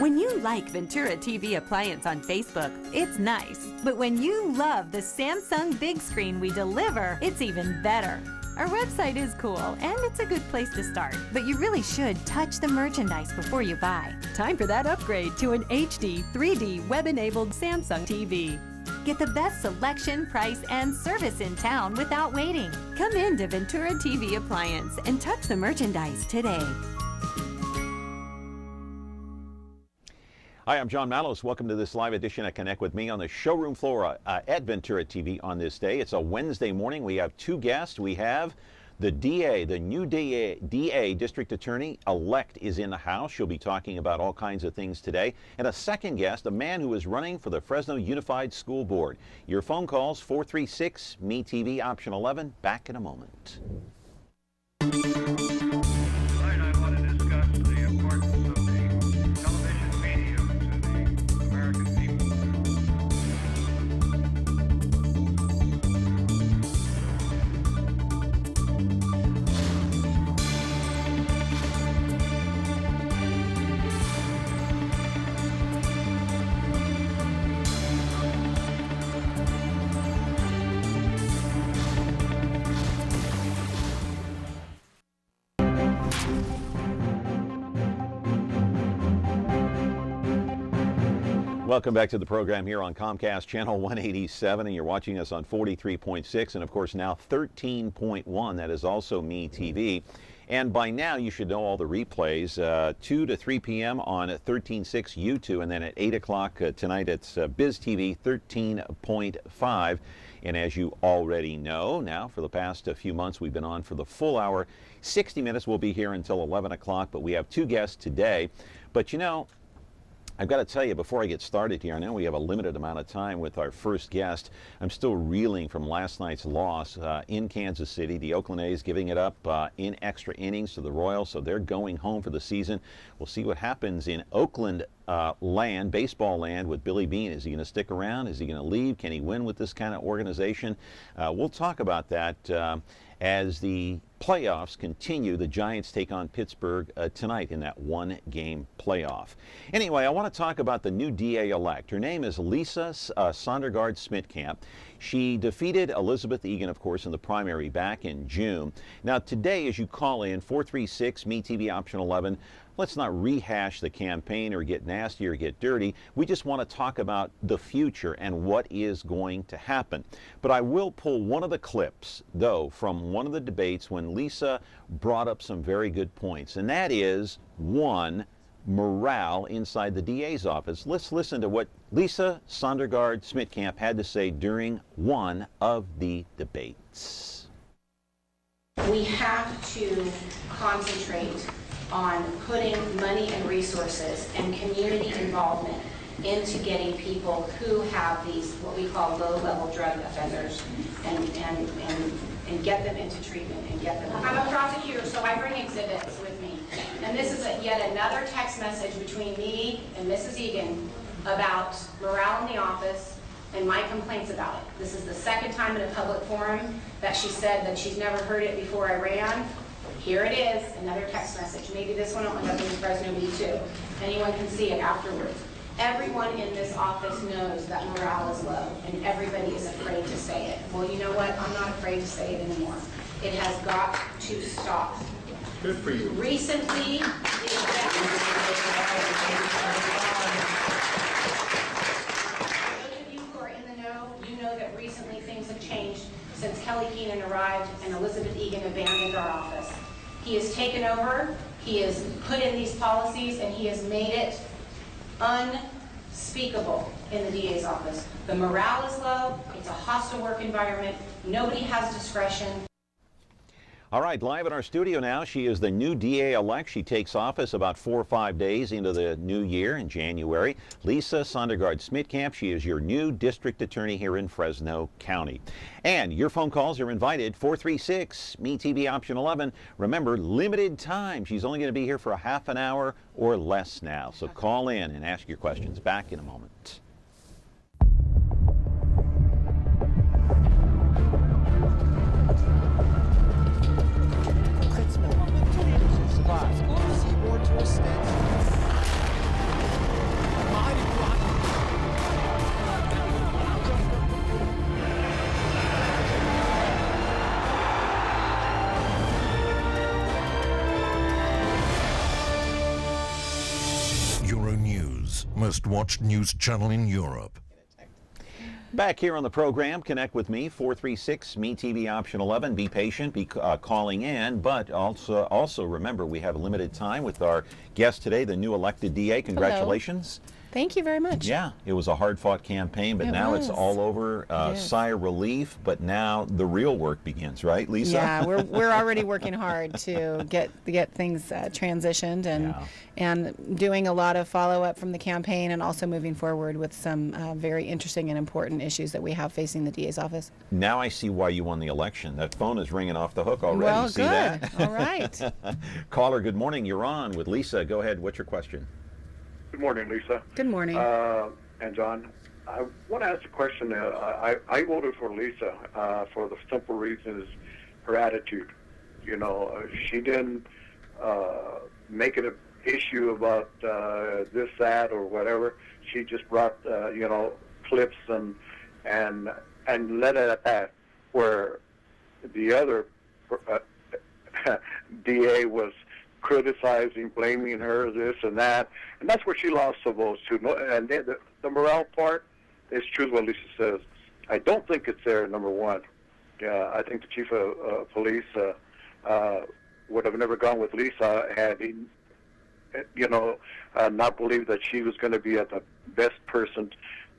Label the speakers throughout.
Speaker 1: When you like Ventura TV Appliance on Facebook, it's nice. But when you love the Samsung big screen we deliver, it's even better. Our website is cool, and it's a good place to start. But you really should touch the merchandise before you buy. Time for that upgrade to an HD 3D web-enabled Samsung TV. Get the best selection, price, and service in town without waiting. Come in to Ventura TV Appliance and touch the merchandise today.
Speaker 2: Hi, I'm John Mallows. Welcome to this live edition of Connect with Me on the showroom floor at Ventura TV on this day. It's a Wednesday morning. We have two guests. We have the DA, the new DA, District Attorney-elect, is in the house. She'll be talking about all kinds of things today. And a second guest, a man who is running for the Fresno Unified School Board. Your phone calls, 436-ME-TV, option 11. Back in a moment. Welcome back to the program here on Comcast Channel 187, and you're watching us on 43.6 and of course now 13.1. That is also Me TV. And by now you should know all the replays, 2 to 3 p.m. on 13.6 YouTube, and then at 8 o'clock tonight it's Biz TV 13.5. And as you already know, now for the past few months we've been on for the full hour, 60 minutes. We'll be here until 11 o'clock, but we have two guests today. But you know, I've got to tell you, before I get started here, I know we have a limited amount of time with our first guest. I'm still reeling from last night's loss in Kansas City. The Oakland A's giving it up in extra innings to the Royals, so they're going home for the season. We'll see what happens in Oakland land, baseball land, with Billy Beane. Is he going to stick around? Is he going to leave? Can he win with this kind of organization? We'll talk about that as the playoffs continue. The Giants take on Pittsburgh tonight in that one-game playoff. Anyway, I want to talk about the new DA-elect. Her name is Lisa Sondergaard Smittcamp. She defeated Elizabeth Egan, of course, in the primary back in June. Now, today, as you call in, 436-ME-TV, option 11, let's not rehash the campaign or get nasty or get dirty. We just want to talk about the future and what is going to happen. But I will pull one of the clips, though, from one of the debates when Lisa brought up some very good points, and that is, one, morale inside the DA's office. Let's listen to what Lisa Sondergaard Smittcamp had to say during one of the debates.
Speaker 3: We have to concentrate on putting money and resources and community involvement into getting people who have these, what we call low-level drug offenders, and get them into treatment and get them. I'm a prosecutor, so I bring exhibits with me. And this is yet another text message between me and Mrs. Egan about morale in the office and my complaints about it. This is the second time in a public forum that she said that she's never heard it before I ran. Here it is, another text message. Maybe this one will end up in Fresno Me too. Anyone can see it afterwards. Everyone in this office knows that morale is low, and everybody is afraid to say it. Well, you know what? I'm not afraid to say it anymore. It has got to stop.
Speaker 4: Good for you.
Speaker 3: Recently, those of you who are in the know, you know that recently things have changed since Kelly Keenan arrived and Elizabeth Egan abandoned our office. He has taken over, he has put in these policies, and he has made it unspeakable in the DA's office. The morale is low, it's a hostile work environment, nobody has discretion.
Speaker 2: All right, live in our studio now, she is the new DA-elect. She takes office about 4 or 5 days into the new year in January. Lisa Sondergaard Smittcamp, she is your new district attorney here in Fresno County. And your phone calls are invited, 436-ME-TV, option 11. Remember, limited time. She's only going to be here for a half an hour or less now. So call in and ask your questions. Back in a moment.
Speaker 4: America's most watched news channel in Europe.
Speaker 2: Back here on the program, connect with me, 436-MeTV option 11. Be patient, be calling in, but also remember we have limited time with our guest today, the new elected DA. Congratulations.
Speaker 5: Hello. Thank you very much.
Speaker 2: Yeah, it was a hard-fought campaign, but now it's all over. Sigh of relief, but now the real work begins, right, Lisa?
Speaker 5: Yeah, we're already working hard to get things transitioned and doing a lot of follow-up from the campaign, and also moving forward with some very interesting and important issues that we have facing the DA's office.
Speaker 2: Now I see why you won the election. That phone is ringing off the hook already.
Speaker 5: Well,
Speaker 2: see
Speaker 5: good.
Speaker 2: That?
Speaker 5: All right.
Speaker 2: Caller, good morning. You're on with Lisa. Go ahead. What's your question?
Speaker 6: Good morning, Lisa.
Speaker 5: Good morning.
Speaker 6: And John, I want to ask a question. I voted for Lisa for the simple reason is her attitude. You know, she didn't make it an issue about this, that, or whatever. She just brought, clips and let it at that, where the other DA was criticizing, blaming her, this and that, and that's where she lost the votes too. And the morale part is true what Lisa says. I don't think it's there, number one. I think the chief of police would have never gone with Lisa had he, not believed that she was going to be the best person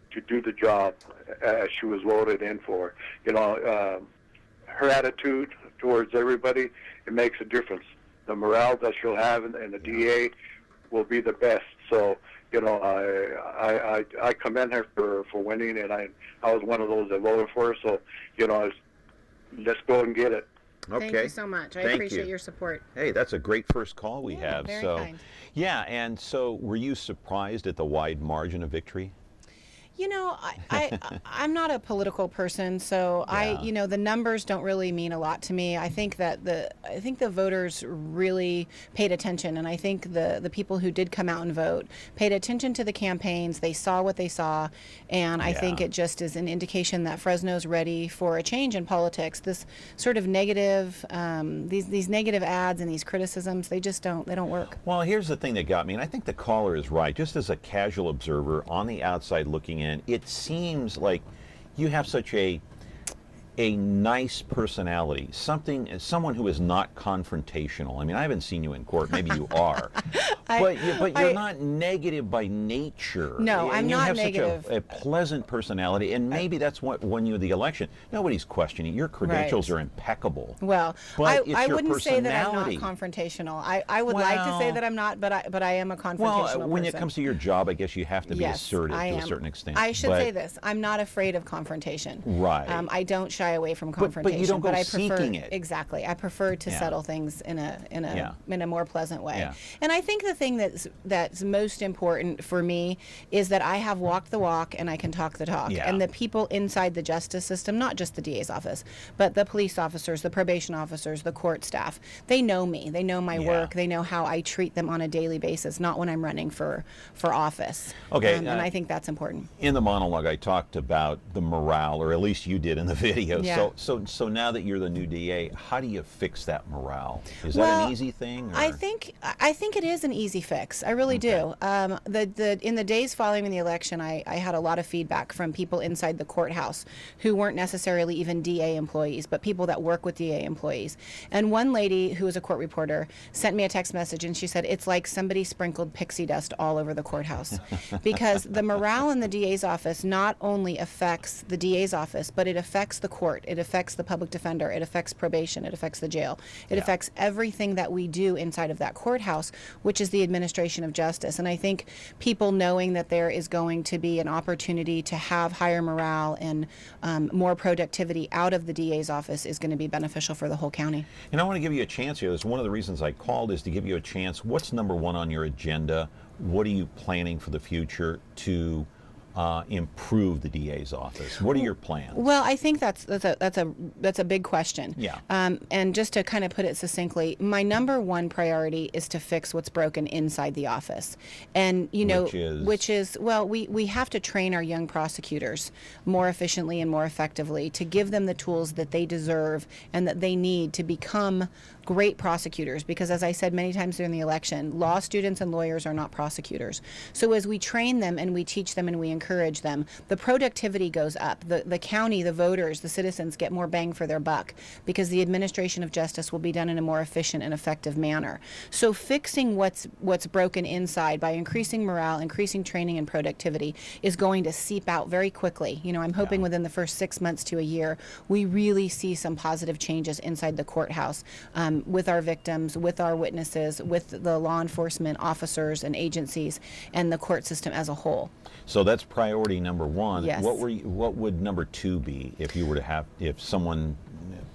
Speaker 6: to do the job as she was voted in for. Her attitude towards everybody, it makes a difference. The morale that she'll have in the DA will be the best. So, I commend her for winning, and I was one of those that voted for her. So, let's go and get it.
Speaker 2: Okay.
Speaker 5: Thank you so much. I appreciate your support.
Speaker 2: Hey, that's a great first call we have.
Speaker 5: Very
Speaker 2: so,
Speaker 5: kind.
Speaker 2: Yeah, and so were you surprised at the wide margin of victory?
Speaker 5: I'm not a political person, so the numbers don't really mean a lot to me. I think that the voters really paid attention, and I think the people who did come out and vote paid attention to the campaigns. They saw what they saw, and I think it just is an indication that Fresno's ready for a change in politics. This sort of negative, these negative ads and these criticisms, they don't work.
Speaker 2: Well, here's the thing that got me, and I think the caller is right. Just as a casual observer on the outside looking in, it seems like you have such a nice personality, someone who is not confrontational. I mean, I haven't seen you in court. Maybe you are, but you're not negative by nature.
Speaker 5: No, I'm not negative.
Speaker 2: You have such a pleasant personality, and maybe that's what won you the election. Nobody's questioning your credentials are impeccable.
Speaker 5: Well,
Speaker 2: but
Speaker 5: I wouldn't say that I'm not confrontational. I would like to say that I'm not, but I am a confrontational person.
Speaker 2: When it comes to your job, I guess you have to be assertive to a certain extent.
Speaker 5: I should say this: I'm not afraid of confrontation.
Speaker 2: Right.
Speaker 5: I don't shy away from confrontation.
Speaker 2: But you don't go
Speaker 5: I prefer,
Speaker 2: seeking it.
Speaker 5: Exactly. I prefer to settle things in a more pleasant way.
Speaker 2: Yeah.
Speaker 5: And I think the thing that's most important for me is that I have walked the walk and I can talk the talk.
Speaker 2: Yeah.
Speaker 5: And the people inside the justice system, not just the DA's office, but the police officers, the probation officers, the court staff, they know me. They know my work. They know how I treat them on a daily basis, not when I'm running for office.
Speaker 2: Okay.
Speaker 5: And I think that's important.
Speaker 2: In the monologue, I talked about the morale, or at least you did in the video.
Speaker 5: Yeah.
Speaker 2: So now that you're the new DA, how do you fix that morale? Is that an easy thing? Or?
Speaker 5: I think it is an easy fix. I really do. In the days following the election, I had a lot of feedback from people inside the courthouse who weren't necessarily even DA employees, but people that work with DA employees. And one lady who was a court reporter sent me a text message, and she said, it's like somebody sprinkled pixie dust all over the courthouse. Because the morale in the DA's office not only affects the DA's office, but it affects the court. It affects the public defender. It affects probation. It affects the jail. It affects everything that we do inside of that courthouse, which is the administration of justice. And I think people knowing that there is going to be an opportunity to have higher morale and more productivity out of the DA's office is going to be beneficial for the whole county.
Speaker 2: And I want to give you a chance here. That's one of the reasons I called, is to give you a chance. What's number one on your agenda? What are you planning for the future to improve the DA's office? What are your plans?
Speaker 5: Well, I think that's a big question.
Speaker 2: Yeah.
Speaker 5: And just to kind of put it succinctly, my number one priority is to fix what's broken inside the office, and which is we have to train our young prosecutors more efficiently and more effectively to give them the tools that they deserve and that they need to become great prosecutors, because as I said many times during the election, law students and lawyers are not prosecutors. So as we train them and we teach them and we encourage them, the productivity goes up. The county, the voters, the citizens get more bang for their buck because the administration of justice will be done in a more efficient and effective manner. So fixing what's broken inside by increasing morale, increasing training and productivity is going to seep out very quickly. You know, I'm hoping within the first 6 months to a year, we really see some positive changes inside the courthouse. With our victims, with our witnesses, with the law enforcement officers and agencies, and the court system as a whole.
Speaker 2: So that's priority number one.
Speaker 5: Yes.
Speaker 2: What would number two be if you were to have, if someone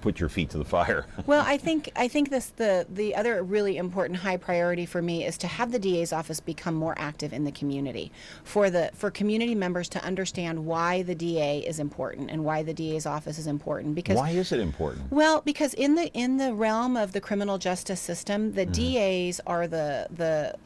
Speaker 2: put your feet to the fire?
Speaker 5: Well, I think the other really important high priority for me is to have the DA's office become more active in the community, for community members to understand why the DA is important and why the DA's office is important. Because
Speaker 2: why is it important?
Speaker 5: Well, because in the realm of the criminal justice system, the DAs are the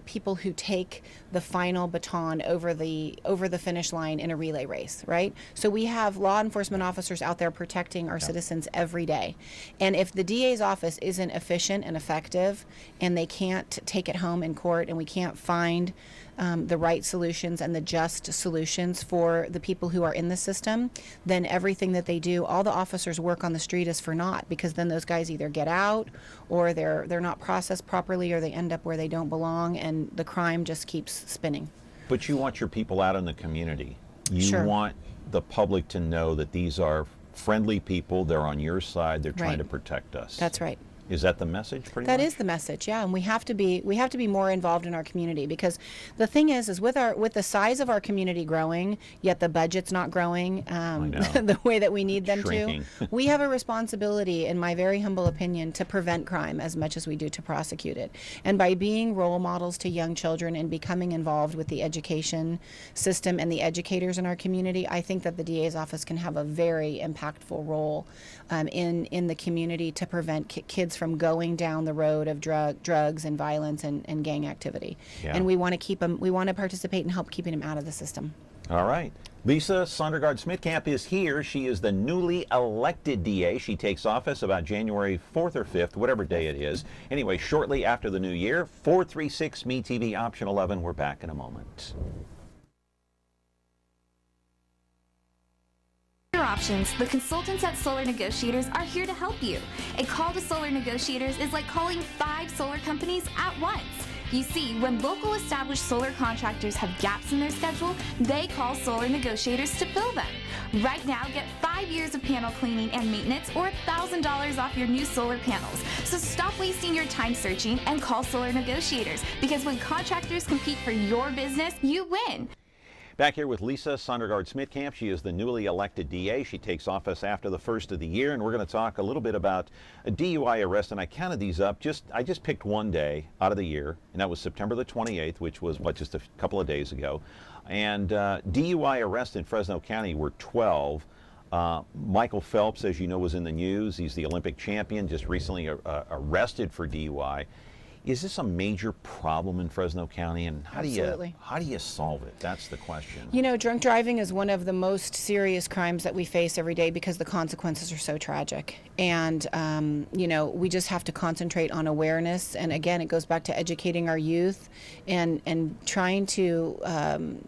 Speaker 5: people who take the final baton over the finish line in a relay race, right? So we have law enforcement officers out there protecting our citizens every day. And if the DA's office isn't efficient and effective, and they can't take it home in court, and we can't find the right solutions and the just solutions for the people who are in the system, then everything that they do, all the officers' work on the street is for naught, because then those guys either get out, or they're not processed properly, or they end up where they don't belong, and the crime just keeps spinning.
Speaker 2: But you want your people out in the community. You
Speaker 5: Sure.
Speaker 2: want the public to know that these are friendly people, they're on your side, they're trying
Speaker 5: Right.
Speaker 2: to protect us.
Speaker 5: That's right.
Speaker 2: Is that the message pretty
Speaker 5: That
Speaker 2: much?
Speaker 5: is the message, yeah, and we have to be more involved in our community, because the thing is with the size of our community growing, yet the budget's not growing the way that we need them
Speaker 2: Shrinking.
Speaker 5: to. We have a responsibility, in my very humble opinion, to prevent crime as much as we do to prosecute it. And by being role models to young children and becoming involved with the education system and the educators in our community, I think that the DA's office can have a very impactful role in the community to prevent kids from going down the road of drugs and violence and gang activity.
Speaker 2: Yeah.
Speaker 5: And we want to keep them, we want to participate and help keeping them out of the system.
Speaker 2: All right. Lisa Sondergaard Smittcamp is here. She is the newly elected DA. She takes office about January 4th or 5th, whatever day it is. Anyway, shortly after the new year, 436 MeTV Option 11. We're back in a moment.
Speaker 7: Options, the consultants at Solar Negotiators are here to help you. A call to Solar Negotiators is like calling 5 solar companies at once. You see, when local established solar contractors have gaps in their schedule, they call Solar Negotiators to fill them. Right now, get 5 years of panel cleaning and maintenance, or $1,000 off your new solar panels. So stop wasting your time searching and call Solar Negotiators, because when contractors compete for your business, you win.
Speaker 2: Back here with Lisa Sondergaard Smittcamp. She is the newly elected DA. She takes office after the first of the year, and we're going to talk a little bit about a DUI arrest. And I counted these up. I just picked one day out of the year, and that was September the 28th, which was just a couple of days ago. And DUI arrests in Fresno County were 12. Michael Phelps, as you know, was in the news. He's the Olympic champion, just recently arrested for DUI. Is this a major problem in Fresno County, and how do you solve it? That's the question.
Speaker 5: You know, drunk driving is one of the most serious crimes that we face every day, because the consequences are so tragic. And you know, we just have to concentrate on awareness. And again, it goes back to educating our youth and trying to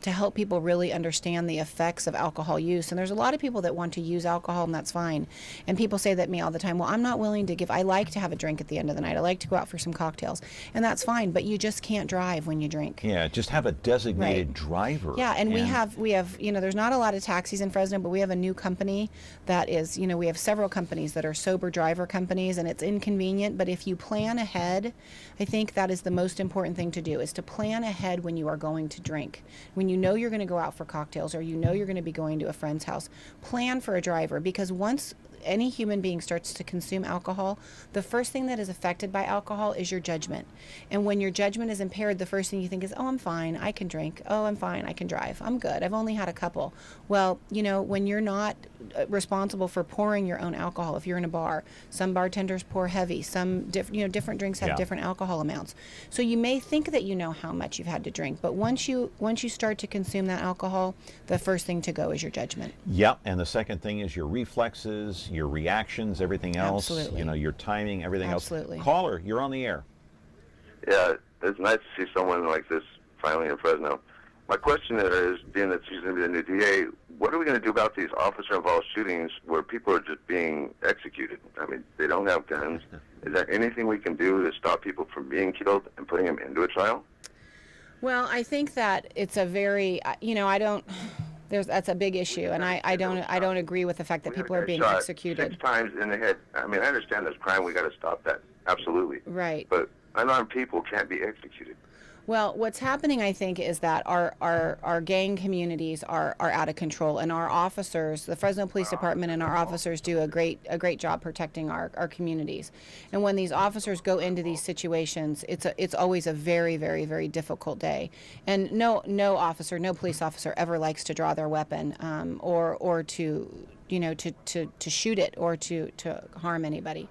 Speaker 5: help people really understand the effects of alcohol use. And there's a lot of people that want to use alcohol, and that's fine. And people say that to me all the time, well, I'm not willing to give, I like to have a drink at the end of the night. I like to go out for some cocktails. And that's fine, but you just can't drive when you drink.
Speaker 2: Yeah, just have a designated driver.
Speaker 5: Yeah, and we have, you know, there's not a lot of taxis in Fresno, but we have a new company that is, you know, we have several companies that are sober driver companies, and it's inconvenient, but if you plan ahead, I think that is the most important thing to do, is to plan ahead when you are going to drink. When you know you're going to go out for cocktails, or you know you're going to be going to a friend's house, plan for a driver, because once any human being starts to consume alcohol, the first thing that is affected by alcohol is your judgment. And when your judgment is impaired, the first thing you think is, oh, I'm fine, I can drink. Oh, I'm fine, I can drive. I'm good. I've only had a couple. Well, you know, when you're not responsible for pouring your own alcohol, if you're in a bar, some bartenders pour heavy, some different drinks have different alcohol amounts. So you may think that you know how much you've had to drink, but once you start to consume that alcohol, the first thing to go is your judgment.
Speaker 2: Yep, and the second thing is your reflexes, response, your reactions, everything else.
Speaker 5: Absolutely.
Speaker 2: You know, your timing, everything
Speaker 5: Absolutely.
Speaker 2: else. Caller, you're on the air.
Speaker 8: Yeah, it's nice to see someone like this finally in Fresno. My question is, being that she's going to be the new DA, what are we going to do about these officer-involved shootings where people are just being executed? I mean, they don't have guns. Is there anything we can do to stop people from being killed and putting them into a trial?
Speaker 5: Well, I think that it's a very, I don't. That's a big issue, and I don't agree with the fact that people are being executed
Speaker 8: 6 times in the head. I mean, I understand there's crime. We got to stop that. Absolutely.
Speaker 5: Right.
Speaker 8: But unarmed people can't be executed.
Speaker 5: Well, what's happening, I think, is that our gang communities are out of control, and our officers, the Fresno Police Department and our officers do a great job protecting our communities. And when these officers go into these situations, it's always a very, very, very difficult day. And no officer, no police officer ever likes to draw their weapon or to shoot it or to harm anybody.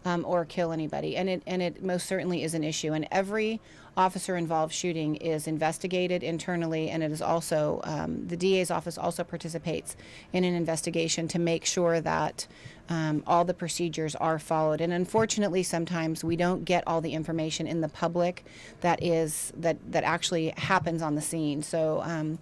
Speaker 5: Or kill anybody, and it most certainly is an issue. And every officer-involved shooting is investigated internally, and it is also the DA's office also participates in an investigation to make sure that all the procedures are followed. And unfortunately, sometimes we don't get all the information in the public that actually happens on the scene. So,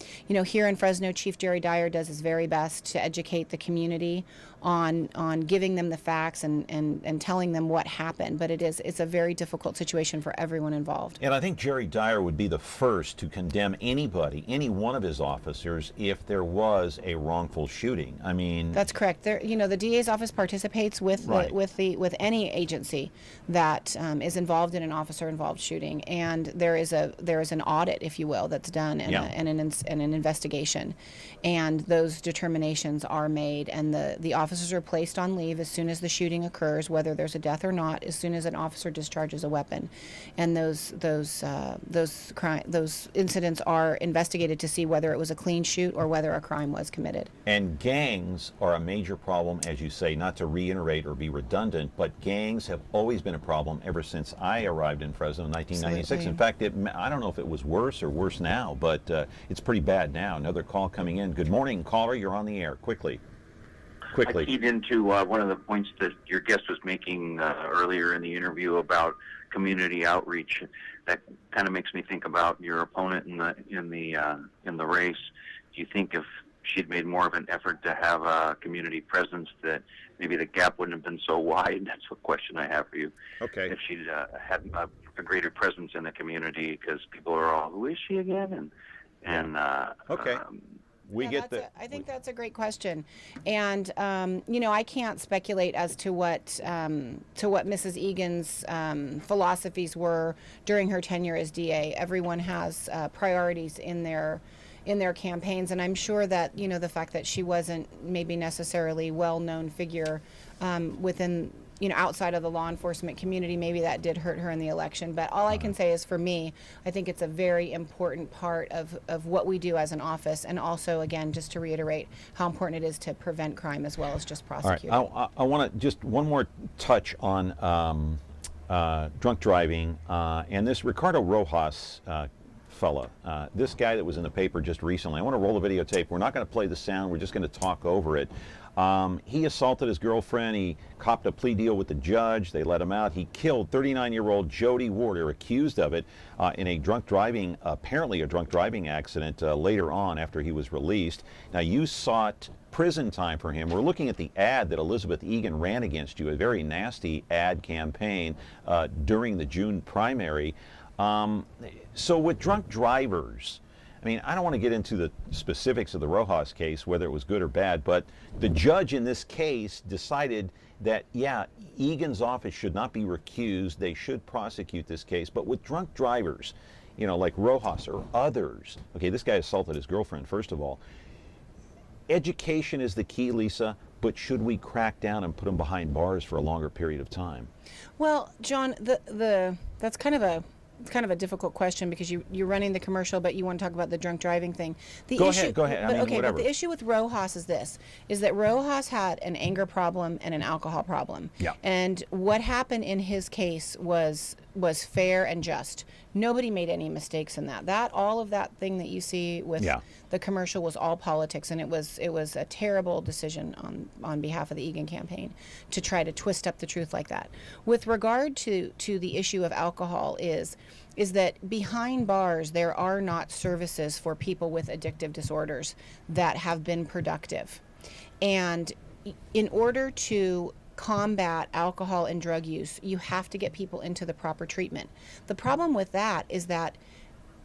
Speaker 5: here in Fresno, Chief Jerry Dyer does his very best to educate the community on giving them the facts and telling them what happened. But it's a very difficult situation for everyone involved.
Speaker 2: And I think Jerry Dyer would be the first to condemn anybody, any one of his officers, if there was a wrongful shooting. I mean,
Speaker 5: that's correct. The DA's office participates with any agency that is involved in an officer-involved shooting, and there is an audit, if you will, that's done and an investigation, and those determinations are made, and the officers are placed on leave as soon as the shooting occurs, whether there's a death or not, as soon as an officer discharges a weapon, and those incidents are investigated to see whether it was a clean shoot or whether a crime was committed. And
Speaker 2: gangs are a major problem, as you say, not to reiterate or be redundant, but gangs have always been a problem ever since I arrived in Fresno in 1996.
Speaker 5: Absolutely.
Speaker 2: In fact, I don't know if it was worse or worse now, but it's pretty bad now. Another call coming in. Good morning, caller. You're on the air. Quickly.
Speaker 9: I keyed into one of the points that your guest was making earlier in the interview about community outreach. That kind of makes me think about your opponent in the race. Do you think if she'd made more of an effort to have a community presence, that maybe the gap wouldn't have been so wide? That's a question I have for you.
Speaker 2: Okay.
Speaker 9: If she'd had a greater presence in the community, because people are all, who is she again?
Speaker 2: Okay.
Speaker 5: I think that's a great question, and I can't speculate as to what Mrs. Egan's philosophies were during her tenure as DA. Everyone has priorities in their campaigns, and I'm sure that the fact that she wasn't maybe necessarily well-known figure within outside of the law enforcement community, maybe that did hurt her in the election. But all I can say is, for me, I think it's a very important part of what we do as an office, and also, again, just to reiterate how important it is to prevent crime as well as just prosecute.
Speaker 2: All right. I want to just one more touch on drunk driving and this Ricardo Rojas fella, this guy that was in the paper just recently. I want to roll the videotape. We're not going to play the sound. We're just going to talk over it. He assaulted his girlfriend. He copped a plea deal with the judge. They let him out. He killed 39-year-old Jody Warder, accused of it in apparently a drunk driving accident later on after he was released. Now, you sought prison time for him. We're looking at the ad that Elizabeth Egan ran against you, a very nasty ad campaign during the June primary. So with drunk drivers, I mean, I don't want to get into the specifics of the Rojas case, whether it was good or bad, but the judge in this case decided that, yeah, Egan's office should not be recused. They should prosecute this case. But with drunk drivers, like Rojas or others, okay, this guy assaulted his girlfriend, first of all. Education is the key, Lisa, but should we crack down and put them behind bars for a longer period of time?
Speaker 5: Well, John, that's kind of a difficult question, because you're running the commercial, but you want to talk about the drunk driving thing. Go ahead. But the issue with Rojas is that Rojas had an anger problem and an alcohol problem.
Speaker 2: Yeah.
Speaker 5: And what happened in his case was fair and just. Nobody made any mistakes in that. All of that thing that you see with the commercial was all politics, and it was a terrible decision on behalf of the Egan campaign to try to twist up the truth like that. With regard to the issue of alcohol is that behind bars there are not services for people with addictive disorders that have been productive. And in order to combat alcohol and drug use, you have to get people into the proper treatment. The problem with that is that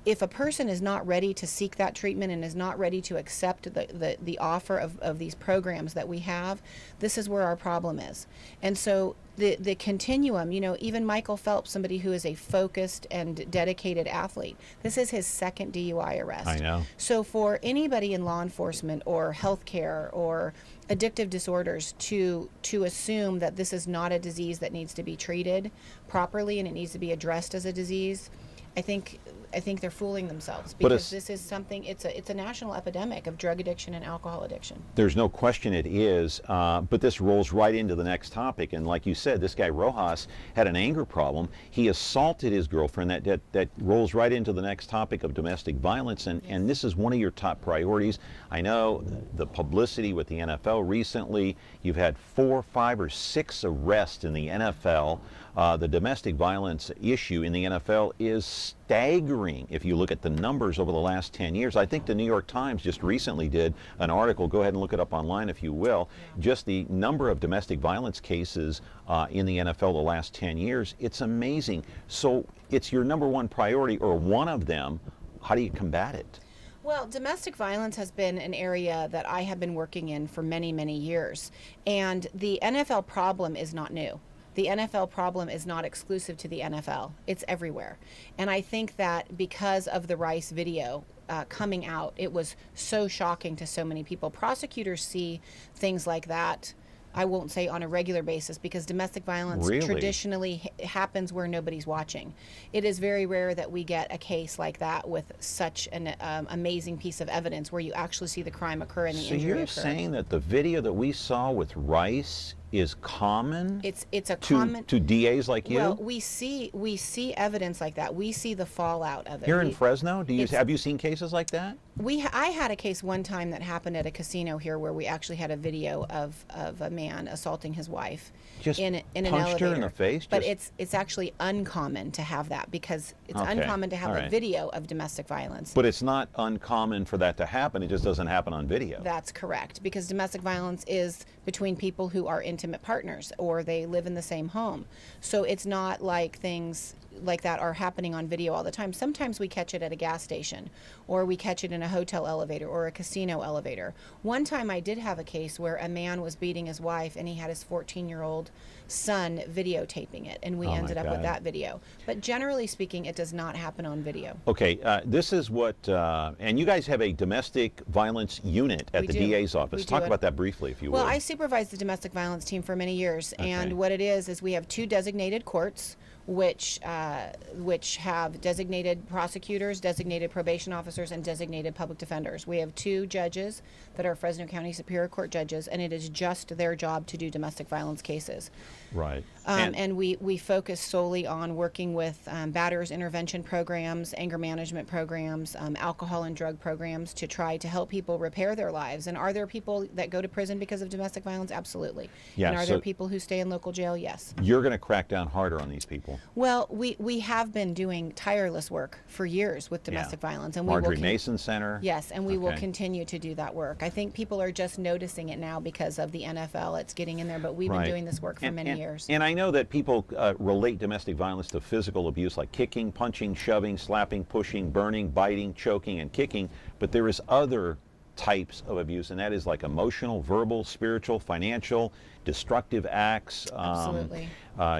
Speaker 5: if a person is not ready to seek that treatment and is not ready to accept the offer of these programs that we have, this is where our problem is. And so the continuum, even Michael Phelps, somebody who is a focused and dedicated athlete, this is his second DUI arrest.
Speaker 2: I know.
Speaker 5: So for anybody in law enforcement or healthcare or addictive disorders to assume that this is not a disease that needs to be treated properly and it needs to be addressed as a disease, I think they're fooling themselves, because this is something, it's a national epidemic of drug addiction and alcohol addiction. There's
Speaker 2: no question it is, but this rolls right into the next topic. And like you said, this guy Rojas had an anger problem. He assaulted his girlfriend. That rolls right into the next topic of domestic violence, and this is one of your top priorities. I know the publicity with the NFL recently. You've had 4, 5, or 6 arrests in the NFL. The domestic violence issue in the NFL is staggering if you look at the numbers over the last 10 years. I think the New York Times just recently did an article, go ahead and look it up online if you will, just the number of domestic violence cases in the NFL the last 10 years. It's amazing. So it's your number one priority, or one of them. How do you combat it?
Speaker 5: Well, domestic violence has been an area that I have been working in for many, many years. And the NFL problem is not new. The NFL problem is not exclusive to the NFL. It's everywhere. And I think that because of the Rice video coming out, it was so shocking to so many people. Prosecutors see things like that, I won't say on a regular basis, because domestic violence traditionally happens where nobody's watching. It is very rare that we get a case like that with such an amazing piece of evidence where you actually see the crime occur and the injury occur.
Speaker 2: So you're saying that the video that we saw with Rice is common?
Speaker 5: It's a common
Speaker 2: to DAs like you?
Speaker 5: Well, we see evidence like that. We see the fallout of it.
Speaker 2: Here in Fresno, have you seen cases like that?
Speaker 5: I had a case one time that happened at a casino here where we actually had a video of a man assaulting his wife in an elevator.
Speaker 2: Punched her in the face?
Speaker 5: But it's actually uncommon to have that, because it's uncommon to have a video of domestic violence.
Speaker 2: But it's not uncommon for that to happen. It just doesn't happen on video.
Speaker 5: That's correct, because domestic violence is between people who are intimate partners or they live in the same home. So it's not like things like that are happening on video all the time. Sometimes we catch it at a gas station, or we catch it in a hotel elevator or a casino elevator. One time I did have a case where a man was beating his wife and he had his 14-year-old son videotaping it, and we ended up with that video. But generally speaking, it does not happen on video.
Speaker 2: Okay, this is what, and you guys have a domestic violence unit at the DA's office. Talk about that briefly, if you will.
Speaker 5: Well, I supervised the domestic violence team for many years, and what it is we have 2 designated courts, which have designated prosecutors, designated probation officers, and designated public defenders. We have 2 judges that are Fresno County Superior Court judges, and it is just their job to do domestic violence cases.
Speaker 2: Right.
Speaker 5: And we focus solely on working with batterers intervention programs, anger management programs, alcohol and drug programs, to try to help people repair their lives. And are there people that go to prison because of domestic violence? Absolutely.
Speaker 2: Yeah,
Speaker 5: and are there people who stay in local jail? Yes.
Speaker 2: You're going to crack down harder on these people.
Speaker 5: Well, we have been doing tireless work for years with domestic violence, and
Speaker 2: Marjorie Mason Center.
Speaker 5: Yes, and we will continue to do that work. I think people are just noticing it now because of the NFL. It's getting in there, but we've been doing this work for many years.
Speaker 2: And I know that people relate domestic violence to physical abuse, like kicking, punching, shoving, slapping, pushing, burning, biting, choking, and kicking. But there is other types of abuse, and that is like emotional, verbal, spiritual, financial, destructive acts.
Speaker 5: Absolutely.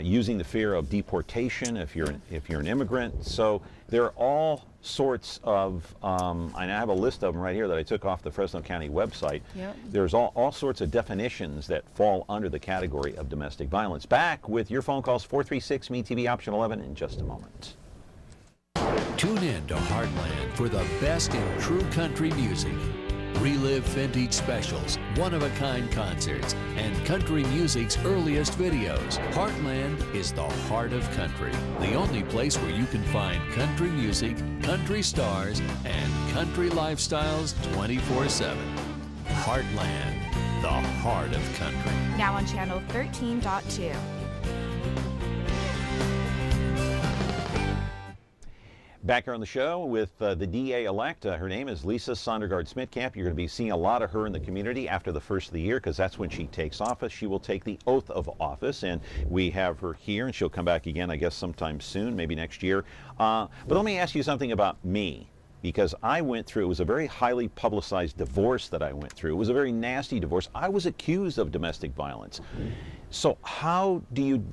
Speaker 2: Using the fear of deportation if you're an immigrant. So there are all sorts of, I have a list of them right here that I took off the Fresno County website.
Speaker 5: Yep.
Speaker 2: There's all sorts of definitions that fall under the category of domestic violence. Back with your phone calls, 436-ME-TV, option 11, in just a moment.
Speaker 10: Tune in to Heartland for the best in true country music. Relive vintage specials, one-of-a-kind concerts, and country music's earliest videos. Heartland is the heart of country. The only place where you can find country music, country stars, and country lifestyles 24/7. Heartland, the heart of country.
Speaker 7: Now on channel 13.2.
Speaker 2: Back here on the show with the DA-elect. Her name is Lisa Sondergaard Smittcamp. You're going to be seeing a lot of her in the community after the first of the year, because that's when she takes office. She will take the oath of office, and we have her here, and she'll come back again, I guess, sometime soon, maybe next year. But let me ask you something about me, because I went through, it was a very highly publicized divorce that I went through. It was a very nasty divorce. I was accused of domestic violence. So how do you...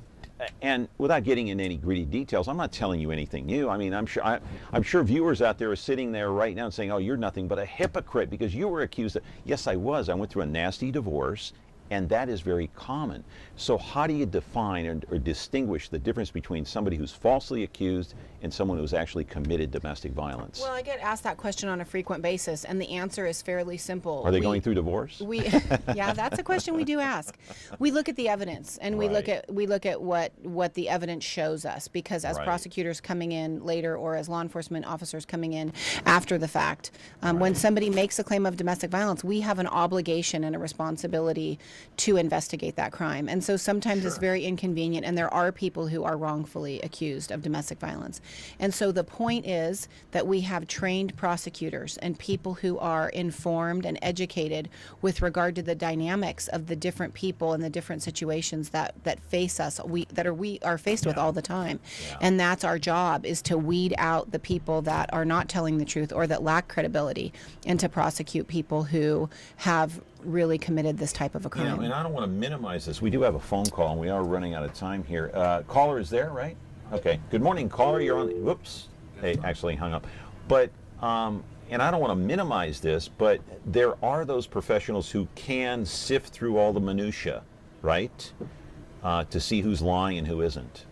Speaker 2: And without getting into any greedy details, I'm not telling you anything new. I mean, I'm sure viewers out there are sitting there right now and saying, oh, you're nothing but a hypocrite because you were accused of... Yes, I was. I went through a nasty divorce, and that is very common. So how do you define or distinguish the difference between somebody who's falsely accused and someone who's actually committed domestic violence?
Speaker 5: Well, I get asked that question on a frequent basis, and the answer is fairly simple.
Speaker 2: Are they going through divorce?
Speaker 5: Yeah, that's a question we do ask. We look at the evidence, and we look at what the evidence shows us, because as prosecutors coming in later, or as law enforcement officers coming in after the fact, when somebody makes a claim of domestic violence, we have an obligation and a responsibility to investigate that crime. And so sometimes it's very inconvenient, and there are people who are wrongfully accused of domestic violence. And so the point is that we have trained prosecutors and people who are informed and educated with regard to the dynamics of the different people and the different situations that face us, we are faced with all the time. And that's our job, is to weed out the people that are not telling the truth or that lack credibility, and to prosecute people who have really committed this type of a crime.
Speaker 2: You know, and I don't want to minimize this. We do have a phone call, and we are running out of time here. Caller is there, right? Okay. Good morning, caller. You're on. Whoops. They actually hung up. But and I don't want to minimize this, but there are those professionals who can sift through all the minutia, right, to see who's lying and who isn't.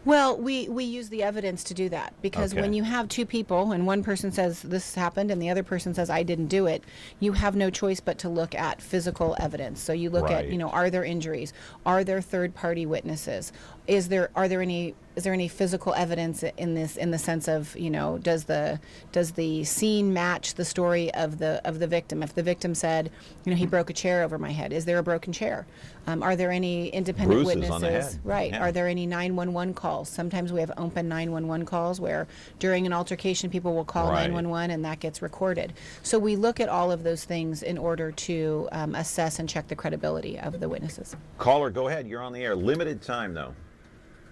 Speaker 5: Well, we use the evidence to do that, because when you have two people and one person says this happened and the other person says I didn't do it, you have no choice but to look at physical evidence. So you look at, are there injuries? Are there third-party witnesses? Is there any physical evidence in this, in the sense of, does the scene match the story of the victim? If the victim said, he broke a chair over my head, is there a broken chair? Are there any independent
Speaker 2: Bruises
Speaker 5: witnesses?
Speaker 2: On the head.
Speaker 5: Right. Yeah. Are there any 911 calls? Sometimes we have open 911 calls where during an altercation people will call 911 and that gets recorded. So we look at all of those things in order to assess and check the credibility of the witnesses.
Speaker 2: Caller, go ahead. You're on the air. Limited time, though.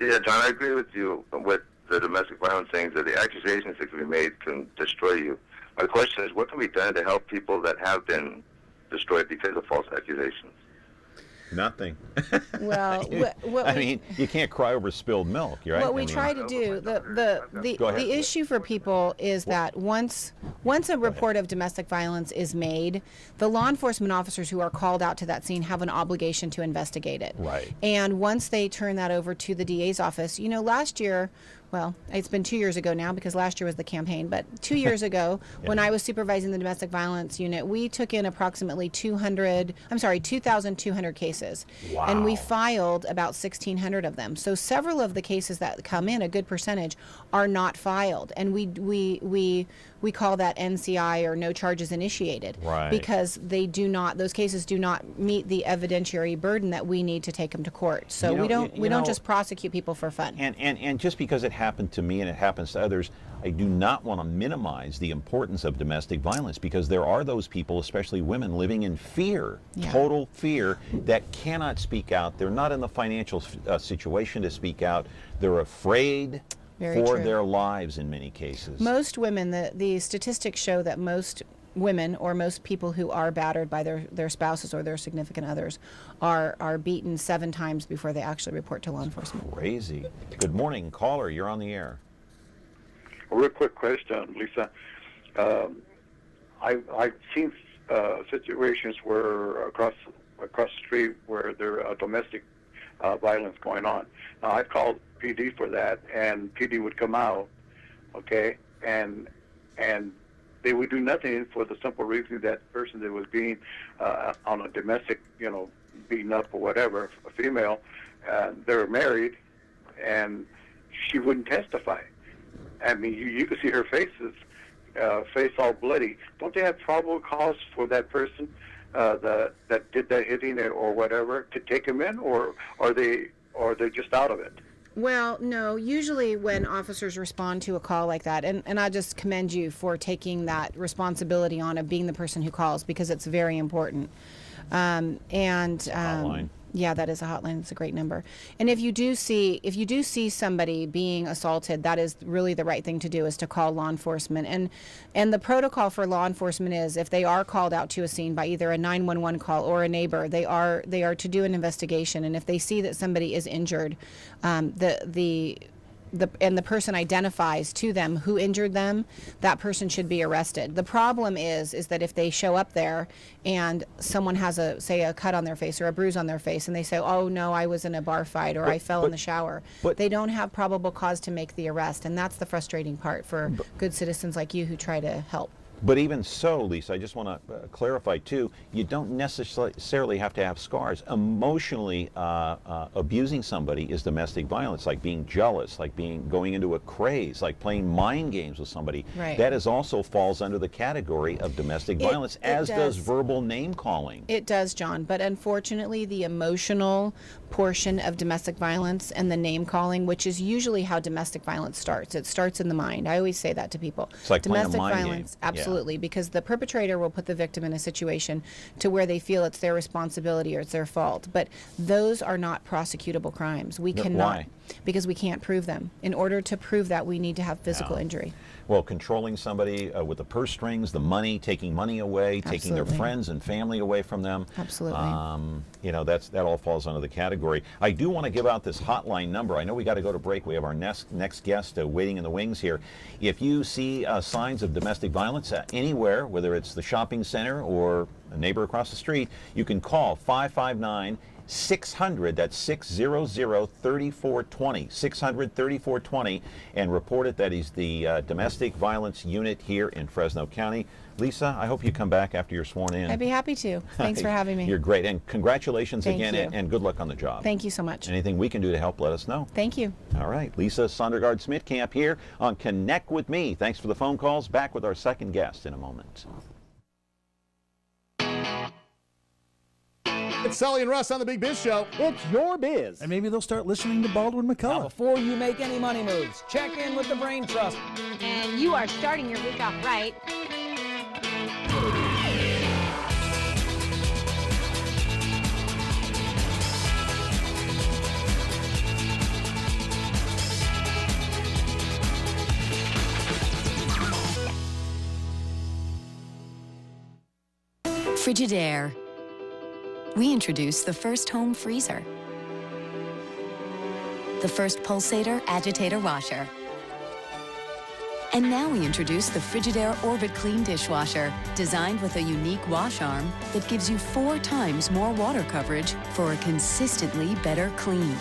Speaker 8: Yeah, John, I agree with you with the domestic violence things, that the accusations that can be made can destroy you. My question is, what can be done to help people that have been destroyed because of false accusations?
Speaker 2: Nothing.
Speaker 5: Well,
Speaker 2: I mean, you can't cry over spilled milk, right?
Speaker 5: What we try to do, the issue for people is that once a report of domestic violence is made, the law enforcement officers who are called out to that scene have an obligation to investigate it.
Speaker 2: Right.
Speaker 5: And once they turn that over to the DA's office, last year, well, it's been 2 years ago now because last year was the campaign, but 2 years ago when I was supervising the domestic violence unit, we took in approximately 2,200 cases. Wow. And we filed about 1,600 of them. So several of the cases that come in, a good percentage, are not filed. And we call that NCI, or no charges initiated.
Speaker 2: Right.
Speaker 5: Because those cases do not meet the evidentiary burden that we need to take them to court. So we don't just prosecute people for fun.
Speaker 2: And just because it happened to me and it happens to others, I do not want to minimize the importance of domestic violence, because there are those people, especially women, living in fear, total fear, that cannot speak out. They're not in the financial situation to speak out. They're afraid for their lives in many cases.
Speaker 5: Most women, the statistics show that most women, or most people who are battered by their spouses or their significant others, are beaten 7 times before they actually report to law enforcement.
Speaker 2: Crazy. Good morning, caller. You're on the air.
Speaker 6: A real quick question, Lisa. I've seen situations where across the street where there are domestic violence going on. Now, I've called PD for that, and PD would come out, okay, and they would do nothing for the simple reason that person that was being on a domestic, beaten up or whatever, a female, they were married, and she wouldn't testify. I mean, you could see her face all bloody. Don't they have probable cause for that person that did that hitting or whatever to take him in, or are they just out of it?
Speaker 5: Well, no. Usually when officers respond to a call like that, and I just commend you for taking that responsibility on of being the person who calls, because it's very important.
Speaker 2: Hotline.
Speaker 5: Yeah, that is a hotline. It's a great number. And if you do see somebody being assaulted, that is really the right thing to do, is to call law enforcement. And the protocol for law enforcement is, if they are called out to a scene by either a 911 call or a neighbor, they are to do an investigation. And if they see that somebody is injured, and the person identifies to them who injured them, that person should be arrested. The problem is that if they show up there and someone has a cut on their face or a bruise on their face, and they say, "Oh no, I was in a bar fight," or "I fell in the shower," they don't have probable cause to make the arrest, and that's the frustrating part for good citizens like you who try to help.
Speaker 2: But even so, Lisa, I just want to clarify too, you don't necessarily have to have scars. Emotionally abusing somebody is domestic violence, like being jealous, like going into a craze, like playing mind games with somebody.
Speaker 5: Right.
Speaker 2: That also falls under the category of domestic violence, as does verbal name calling.
Speaker 5: It does, John, but unfortunately the emotional portion of domestic violence and the name calling, which is usually how domestic violence starts. It starts in the mind. I always say that to people.
Speaker 2: It's like
Speaker 5: domestic
Speaker 2: playing a mind
Speaker 5: violence,
Speaker 2: game.
Speaker 5: absolutely, because the perpetrator will put the victim in a situation to where they feel it's their responsibility or it's their fault. But those are not prosecutable crimes. We cannot,
Speaker 2: why?
Speaker 5: Because we can't prove them. In order to prove that, we need to have physical injury.
Speaker 2: Well, controlling somebody with the purse strings, the money, taking money away, taking their friends and family away from them.
Speaker 5: Absolutely.
Speaker 2: That all falls under the category. I do want to give out this hotline number. I know we got to go to break. We have our next guest waiting in the wings here. If you see signs of domestic violence anywhere, whether it's the shopping center or a neighbor across the street, you can call 559-600, that's 600-3420, 600-3420, and report it. That is the domestic violence unit here in Fresno County. Lisa, I hope you come back after you're sworn in.
Speaker 5: I'd be happy to. Thanks for having me.
Speaker 2: You're great, and congratulations again,
Speaker 5: you.
Speaker 2: and good luck on the job.
Speaker 5: Thank you so much.
Speaker 2: Anything we can do to help, let us know.
Speaker 5: Thank you.
Speaker 2: All right, Lisa Sondergaard Smittcamp here on Connect with Me. Thanks for the phone calls. Back with our second guest in a moment.
Speaker 11: It's Sully and Russ on the Big Biz Show. It's your biz.
Speaker 12: And maybe they'll start listening to Baldwin McCullough.
Speaker 13: Now, before you make any money moves, check in with the Brain Trust.
Speaker 1: And you are starting your week off right.
Speaker 14: Frigidaire. We introduced the first home freezer, the first pulsator agitator washer, and now we introduce the Frigidaire Orbit Clean dishwasher, designed with a unique wash arm that gives you 4 times more water coverage for a consistently better clean.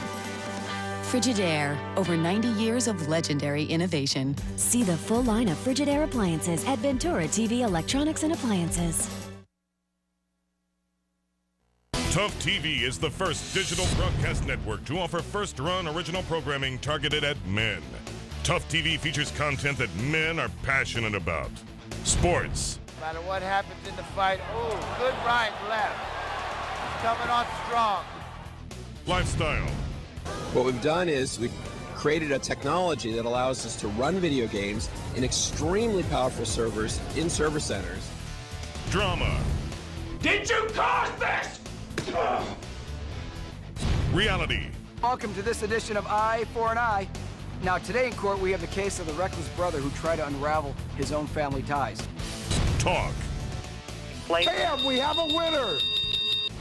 Speaker 14: Frigidaire, over 90 years of legendary innovation.
Speaker 15: See the full line of Frigidaire appliances at Ventura TV Electronics and Appliances.
Speaker 16: Tough TV is the first digital broadcast network to offer first-run original programming targeted at men. Tough TV features content that men are passionate about. Sports.
Speaker 17: No matter what happens in the fight, oh, good right, left. Coming on strong.
Speaker 16: Lifestyle.
Speaker 18: What we've done is we've created a technology that allows us to run video games in extremely powerful servers in server centers.
Speaker 16: Drama.
Speaker 17: Did you cause this?
Speaker 16: Reality.
Speaker 19: Welcome to this edition of Eye for an Eye. Now, today in court, we have the case of the reckless brother who tried to unravel his own family ties.
Speaker 16: Talk.
Speaker 17: Bam, we have a winner.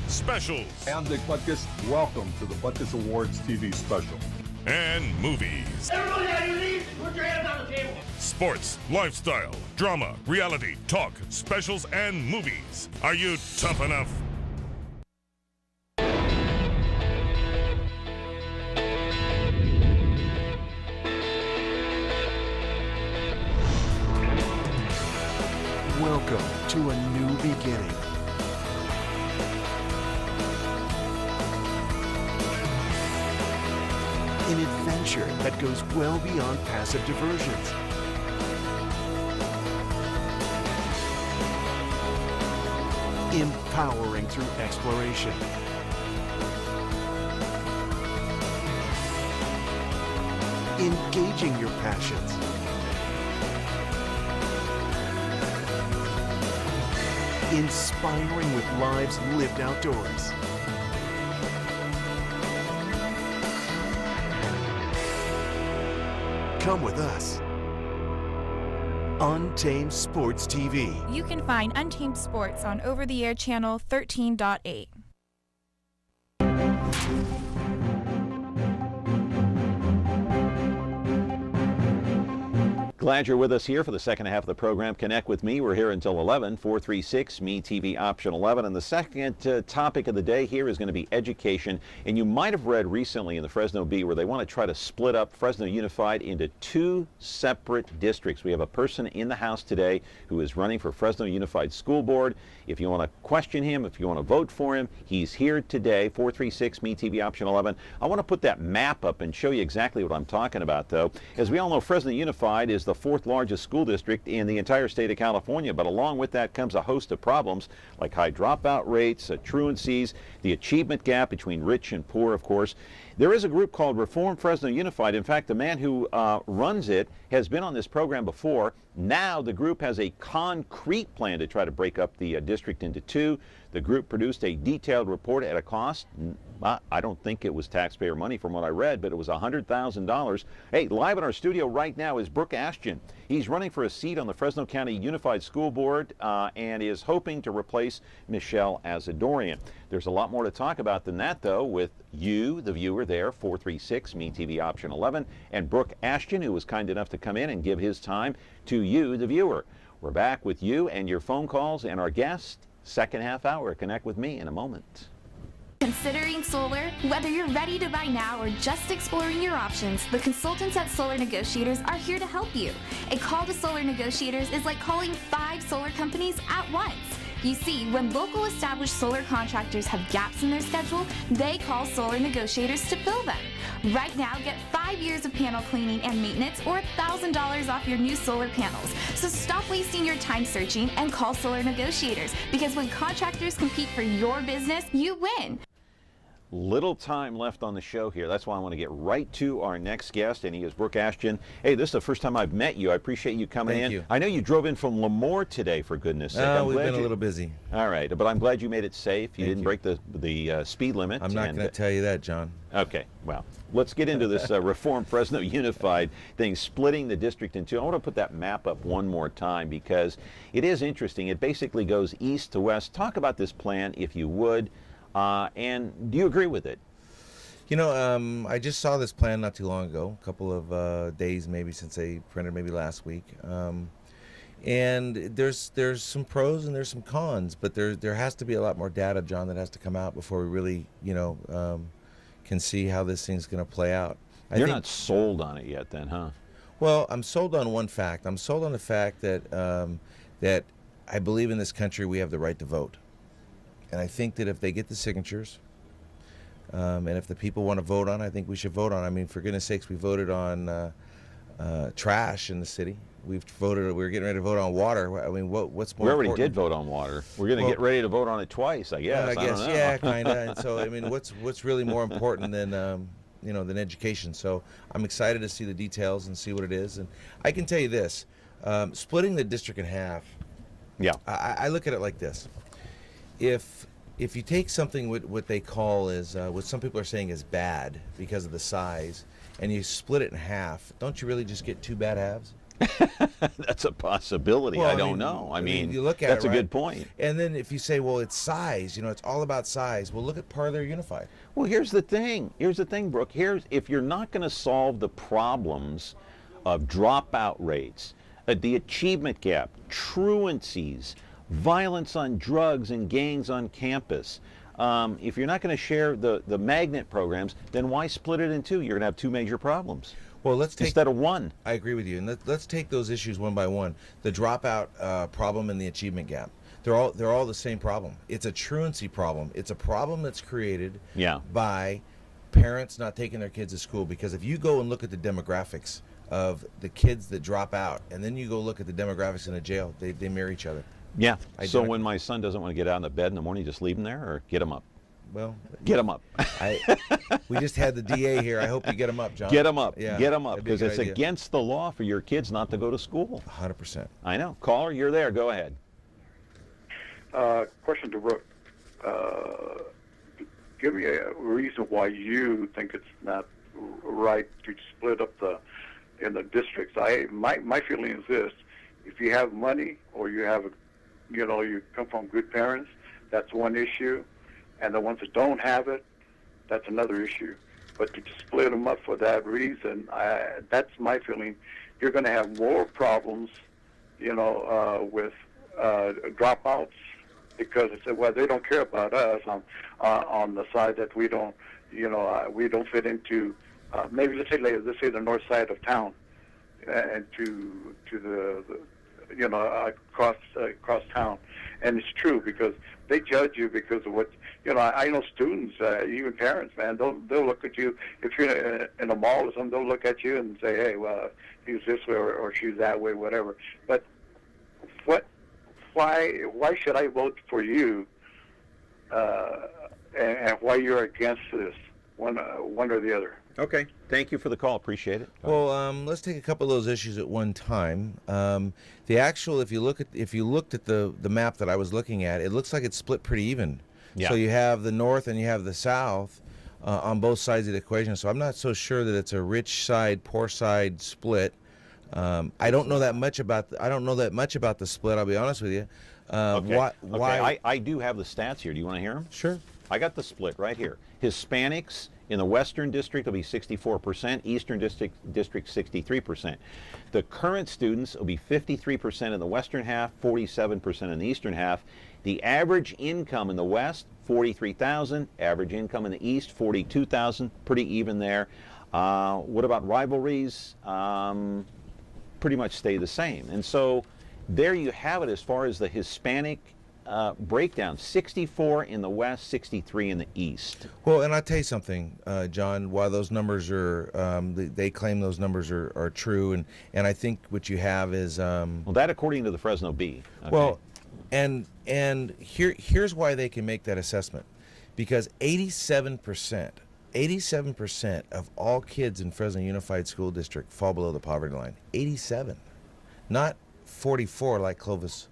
Speaker 16: Specials.
Speaker 20: I'm Dick Butkus. Welcome to the Butkus Awards TV special.
Speaker 16: And movies.
Speaker 17: Everybody on your knees, put your hands on the table.
Speaker 16: Sports, lifestyle, drama, reality, talk, specials, and movies. Are you tough enough?
Speaker 21: Welcome to a new beginning. An adventure that goes well beyond passive diversions. Empowering through exploration. Engaging your passions. Inspiring with lives lived outdoors. Come with us. Untamed Sports TV.
Speaker 22: You can find Untamed Sports on over-the-air channel 13.8.
Speaker 2: Glad you're with us here for the second half of the program. Connect with me. We're here until 11, 436 Me TV option 11. And the second topic of the day here is going to be education. And you might have read recently in the Fresno Bee where they want to try to split up Fresno Unified into two separate districts. We have a person in the House today who is running for Fresno Unified School Board. If you want to question him, if you want to vote for him, he's here today, 436 Me TV option 11. I want to put that map up and show you exactly what I'm talking about, though. As we all know, Fresno Unified is the fourth largest school district in the entire state of California, but along with that comes a host of problems like high dropout rates, truancies, the achievement gap between rich and poor, of course. There is a group called Reform Fresno Unified. In fact, the man who runs it has been on this program before. Now the group has a concrete plan to try to break up the district into two. The group produced a detailed report at a cost. I don't think it was taxpayer money from what I read, but it was $100,000. Hey, live in our studio right now is Brooke Ashjian. He's running for a seat on the Fresno County Unified School Board and is hoping to replace Michelle Azadorian. There's a lot more to talk about than that, though, with you, the viewer there, 436 Me TV option 11, and Brooke Ashjian, who was kind enough to come in and give his time to you, the viewer. We're back with you and your phone calls and our guest, second half hour. Connect with me in a moment.
Speaker 7: Considering solar? Whether you're ready to buy now or just exploring your options, the consultants at Solar Negotiators are here to help you. A call to Solar Negotiators is like calling 5 solar companies at once. You see, when local established solar contractors have gaps in their schedule, they call Solar Negotiators to fill them. Right now, get 5 years of panel cleaning and maintenance or $1,000 off your new solar panels. So stop wasting your time searching and call Solar Negotiators, because when contractors compete for your business, you win.
Speaker 2: Little time left on the show here. That's why I want to get right to our next guest, and he is Brooke Ashjian. Hey, this is the first time I've met you. I appreciate you coming in.
Speaker 23: Thank you.
Speaker 2: I know you drove in from Lemoore today, for goodness sake.
Speaker 23: We've been a little busy.
Speaker 2: All right, but I'm glad you made it safe. You didn't break the speed limit.
Speaker 23: I'm not going to tell you that, John.
Speaker 2: Okay, well, let's get into this Reform Fresno Unified thing, splitting the district in two. I want to put that map up one more time because it is interesting. It basically goes east to west. Talk about this plan, if you would, and do you agree with it?
Speaker 23: You know, I just saw this plan not too long ago, a couple of days maybe since they printed, maybe last week. And there's some pros and there's some cons, but there has to be a lot more data, John, that has to come out before we really, can see how this thing's going to play out.
Speaker 2: You're not sold on it yet then, huh?
Speaker 23: Well, I'm sold on one fact. I'm sold on the fact that that I believe in this country we have the right to vote. And I think that if they get the signatures, and if the people want to vote on it, I think we should vote on it. I mean, for goodness sakes, we voted on trash in the city. We're getting ready to vote on water. I mean, what's more important?
Speaker 2: We already did vote on water. We're going to get ready to vote on it twice, I guess.
Speaker 23: I
Speaker 2: don't know.
Speaker 23: Yeah, kind of. And so, I mean, what's really more important than than education? So I'm excited to see the details and see what it is. And I can tell you this, splitting the district in half.
Speaker 2: Yeah.
Speaker 23: I look at it like this. If you take something what they call is what some people are saying is bad because of the size, and you split it in half, don't you really just get two bad halves?
Speaker 2: That's a possibility.
Speaker 23: Well,
Speaker 2: I don't know. I mean,
Speaker 23: you look at
Speaker 2: that's
Speaker 23: it,
Speaker 2: a
Speaker 23: right?
Speaker 2: good point.
Speaker 23: And then if you say, well, it's size, it's all about size. Well, look at Parlor Unified.
Speaker 2: Well, here's the thing. Brooke. If you're not going to solve the problems of dropout rates, the achievement gap, truancies, violence on drugs and gangs on campus, if you're not going to share the magnet programs, then why split it in two? You're going to have two major problems.
Speaker 23: Well, let's take
Speaker 2: instead of one.
Speaker 23: I agree with you, and let's take those issues one by one. The dropout problem and the achievement gap. They're all the same problem. It's a truancy problem. It's a problem that's created by parents not taking their kids to school. Because if you go and look at the demographics of the kids that drop out, and then you go look at the demographics in a jail, they mirror each other.
Speaker 2: Yeah. So when my son doesn't want to get out of bed in the morning, just leave him there or get him up?
Speaker 23: Well,
Speaker 2: get him up.
Speaker 23: We just had the DA here. I hope you get him up, John.
Speaker 2: Get him up.
Speaker 23: Yeah,
Speaker 2: get him up, because it's
Speaker 23: idea.
Speaker 2: against the law for your kids not to go to school.
Speaker 23: 100%.
Speaker 2: I know. Caller, you're there. Go ahead.
Speaker 6: Question to Brooke. Give me a reason why you think it's not right to split up in the districts. My feeling is this: if you have money or you have, you come from good parents, that's one issue, and the ones that don't have it, that's another issue. But to split them up for that reason, that's my feeling. You're going to have more problems, with dropouts. Because they said, well, they don't care about us on the side that we don't, we don't fit into. Maybe let's say the north side of town, and to the across town. And it's true, because they judge you because of what I know students, even parents, man. They'll look at you if you're in a mall or something. They'll look at you and say, hey, well, he's this way or she's that way, whatever. But why should I vote for you, and why you're against this, one or the other?
Speaker 2: Okay. Thank you for the call. Appreciate it.
Speaker 23: Well, let's take a couple of those issues at one time. If you looked at the map that I was looking at, it looks like it's split pretty even.
Speaker 2: Yeah.
Speaker 23: So you have the north and you have the south on both sides of the equation. So I'm not so sure that it's a rich side, poor side split. I don't know that much about the split. I'll be honest with you.
Speaker 2: Okay.
Speaker 23: Why?
Speaker 2: I do have the stats here. Do you want to hear them?
Speaker 23: Sure.
Speaker 2: I got the split right here. Hispanics in the Western District will be 64%, Eastern District 63%. The current students will be 53% in the Western half, 47% in the Eastern half. The average income in the West, $43,000. Average income in the East, $42,000. Pretty even there. What about rivalries? Pretty much stay the same. And so there you have it as far as the Hispanic breakdown. 64 in the West, 63 in the East.
Speaker 23: Well, and I'll tell you something, John, while those numbers are, they claim those numbers are true, and I think what you have is...
Speaker 2: well, that according to the Fresno Bee. Okay.
Speaker 23: Well, and here's why they can make that assessment. Because 87% of all kids in Fresno Unified School District fall below the poverty line. 87. Not 44 like Clovis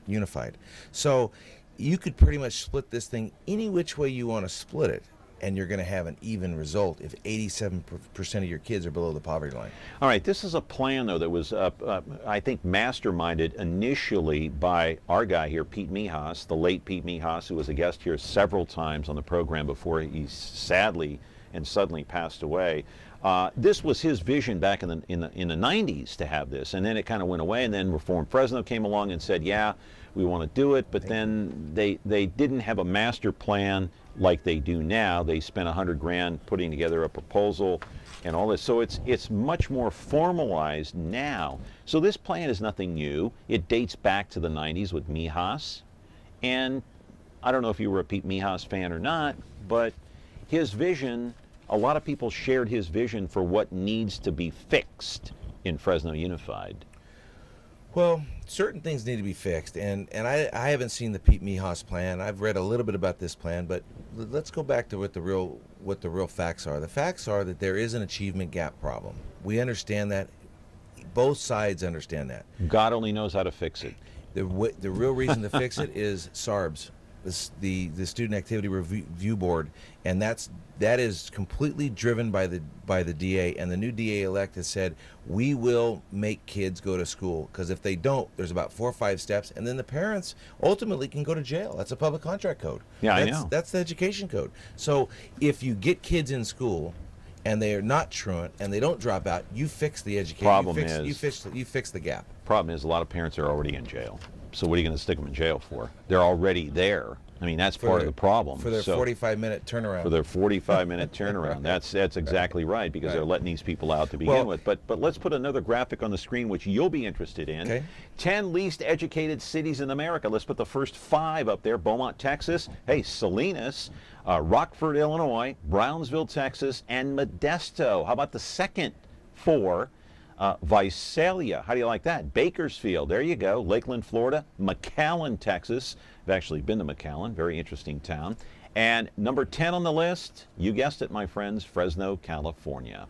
Speaker 23: Unified. So you could pretty much split this thing any which way you want to split it, and you're going to have an even result if 87% of your kids are below the poverty line.
Speaker 2: All right, this is a plan, though, that was, I think, masterminded initially by our guy here, Pete Mijas, the late Pete Mijas, who was a guest here several times on the program before he sadly and suddenly passed away. This was his vision back in the 90s to have this, and then it kind of went away, and then Reform Fresno came along and said, yeah, we want to do it, but then they didn't have a master plan like they do now. They spent $100,000 putting together a proposal and all this, so it's much more formalized now. So this plan is nothing new. It dates back to the 90s with Mijas, and I don't know if you were a Pete Mijas fan or not, but his vision, a lot of people shared his vision for what needs to be fixed in Fresno Unified.
Speaker 23: Well, certain things need to be fixed, and I haven't seen the Pete Mijas plan. I've read a little bit about this plan, but let's go back to what the real facts are. The facts are that there is an achievement gap problem. We understand that. Both sides understand that.
Speaker 2: God only knows how to fix it.
Speaker 23: The real reason to fix it is SARBs, the Student Activity Review Board, and that is completely driven by the DA, and the new DA-elect has said, we will make kids go to school, because if they don't, there's about 4 or 5 steps, and then the parents ultimately can go to jail. That's a public contract code.
Speaker 2: Yeah, I know.
Speaker 23: That's the education code. So if you get kids in school and they are not truant and they don't drop out, you fix the education.
Speaker 2: Problem
Speaker 23: you fix the gap.
Speaker 2: Problem is a lot of parents are already in jail. So what are you going to stick them in jail for? They're already there. I mean, that's part of the problem.
Speaker 23: For their 45-minute turnaround.
Speaker 2: For their 45-minute turnaround. That's exactly right, because they're letting these people out to begin with. But let's put another graphic on the screen, which you'll be interested in.
Speaker 23: Okay.
Speaker 2: 10 least educated cities in America. Let's put the first 5 up there. Beaumont, Texas. Hey, Salinas. Rockford, Illinois. Brownsville, Texas. And Modesto. How about the second 4? Visalia, how do you like that? Bakersfield, there you go. Lakeland, Florida. McAllen, Texas. I've actually been to McAllen, very interesting town. And number 10 on the list, you guessed it, my friends, Fresno, California.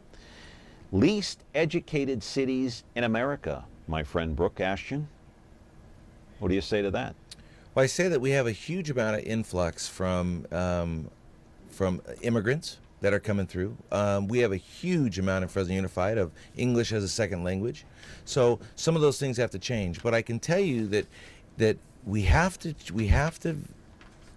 Speaker 2: Least educated cities in America, my friend Brooke, Ashjian. What do you say to that?
Speaker 23: Well, I say that we have a huge amount of influx from immigrants that are coming through. We have a huge amount in Fresno Unified of English as a second language. So some of those things have to change. But I can tell you that we have to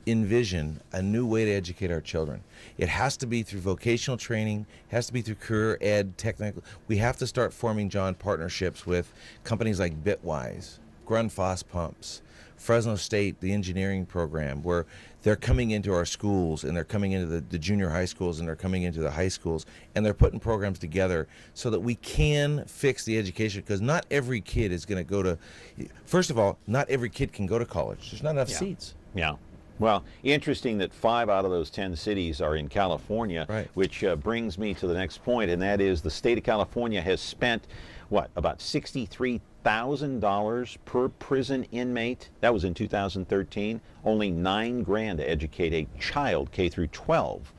Speaker 23: envision a new way to educate our children. It has to be through vocational training, has to be through career ed, technical. We have to start forming, John, partnerships with companies like Bitwise, Grundfos Pumps, Fresno State, the engineering program, where they're coming into our schools and they're coming into the junior high schools and they're coming into the high schools, and they're putting programs together so that we can fix the education, because not every kid is going to go to, first of all, not every kid can go to college. There's not enough seats.
Speaker 2: Yeah. Well, interesting that 5 out of those 10 cities are in California, which brings me to the next point, and that is the state of California has spent, what, about $63,000 per prison inmate. That was in 2013. Only $9,000 to educate a child K through 12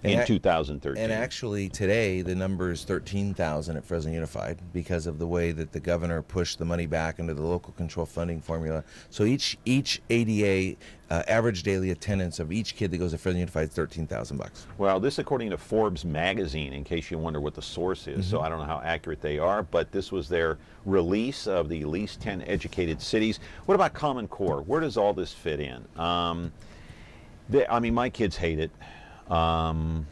Speaker 2: in 2013.
Speaker 23: And actually today the number is 13,000 at Fresno Unified, because of the way that the governor pushed the money back into the local control funding formula. So each ADA average daily attendance of each kid that goes to Fresno Unified is $13,000.
Speaker 2: Well, this according to Forbes magazine, in case you wonder what the source is. So I don't know how accurate they are, but this was their release of the least 10 educated cities. What about Common Core? Where does all this fit in? I mean, my kids hate it. Federally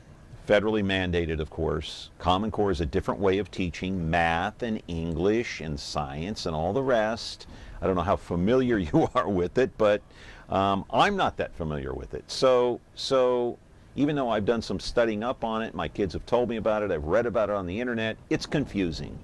Speaker 2: mandated, of course. Common Core is a different way of teaching math and English and science and all the rest. I don't know how familiar you are with it, but I'm not that familiar with it. So even though I've done some studying up on it, my kids have told me about it, I've read about it on the internet, it's confusing.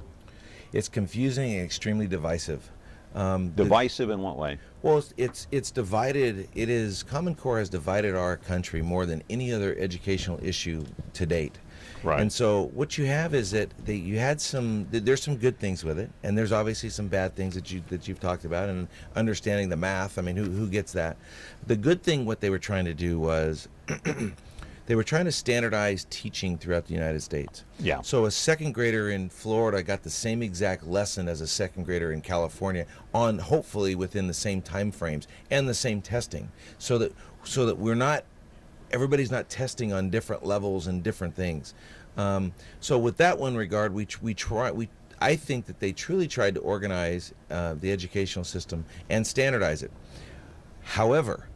Speaker 23: It's confusing and extremely divisive.
Speaker 2: Divisive in what way?
Speaker 23: Well, it's divided. It is, Common Core has divided our country more than any other educational issue to date.
Speaker 2: Right.
Speaker 23: And so what you have is that you had there's some good things with it, and there's obviously some bad things that you've talked about, and understanding the math. I mean, who gets that? The good thing, what they were trying to do was they were trying to standardize teaching throughout the United States.
Speaker 2: Yeah.
Speaker 23: So a second grader in Florida got the same exact lesson as a second grader in California, on hopefully within the same time frames and the same testing, so that everybody's not testing on different levels and different things. So with that one regard, I think that they truly tried to organize the educational system and standardize it. However,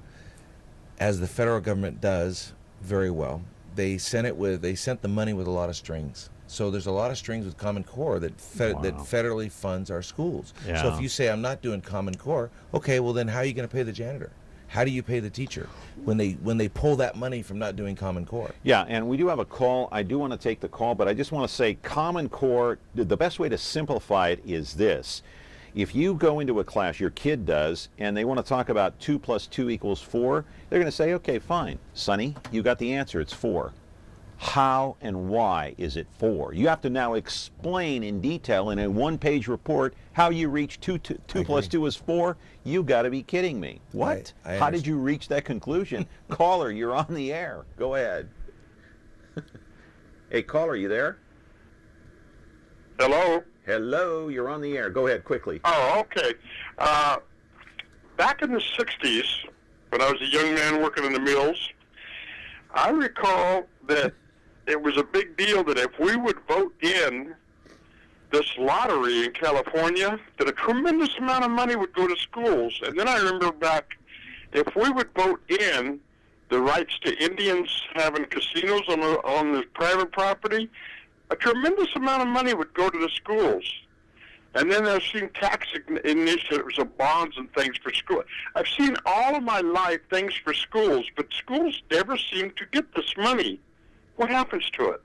Speaker 23: as the federal government does very well, they sent the money with a lot of strings. So there's a lot of strings with Common Core that federally funds our schools.
Speaker 2: Yeah.
Speaker 23: So if you say, I'm not doing Common Core, okay, well then how are you going to pay the janitor? How do you pay the teacher when they pull that money from not doing Common Core?
Speaker 2: Yeah, and we do have a call. I do want to take the call, but I just want to say Common Core, the best way to simplify it is this. If you go into a class, your kid does, and they want to talk about 2 + 2 = 4, they're going to say, okay, fine. Sonny, you got the answer. It's 4. How and why is it 4? You have to now explain in detail in a one-page report how you reach 2 + 2 is 4. You got to be kidding me. What? How did you reach that conclusion? Caller, you're on the air. Go ahead. Hey, caller, you there?
Speaker 6: Hello?
Speaker 2: Hello, you're on the air. Go ahead, quickly.
Speaker 6: Oh, okay. Back in the 60s, when I was a young man working in the mills, I recall that it was a big deal that if we would vote in this lottery in California, that a tremendous amount of money would go to schools. And then I remember back, if we would vote in the rights to Indians having casinos on the private property, a tremendous amount of money would go to the schools. And then I've seen tax initiatives of bonds and things for school. I've seen all of my life things for schools, but schools never seem to get this money. What happens to it?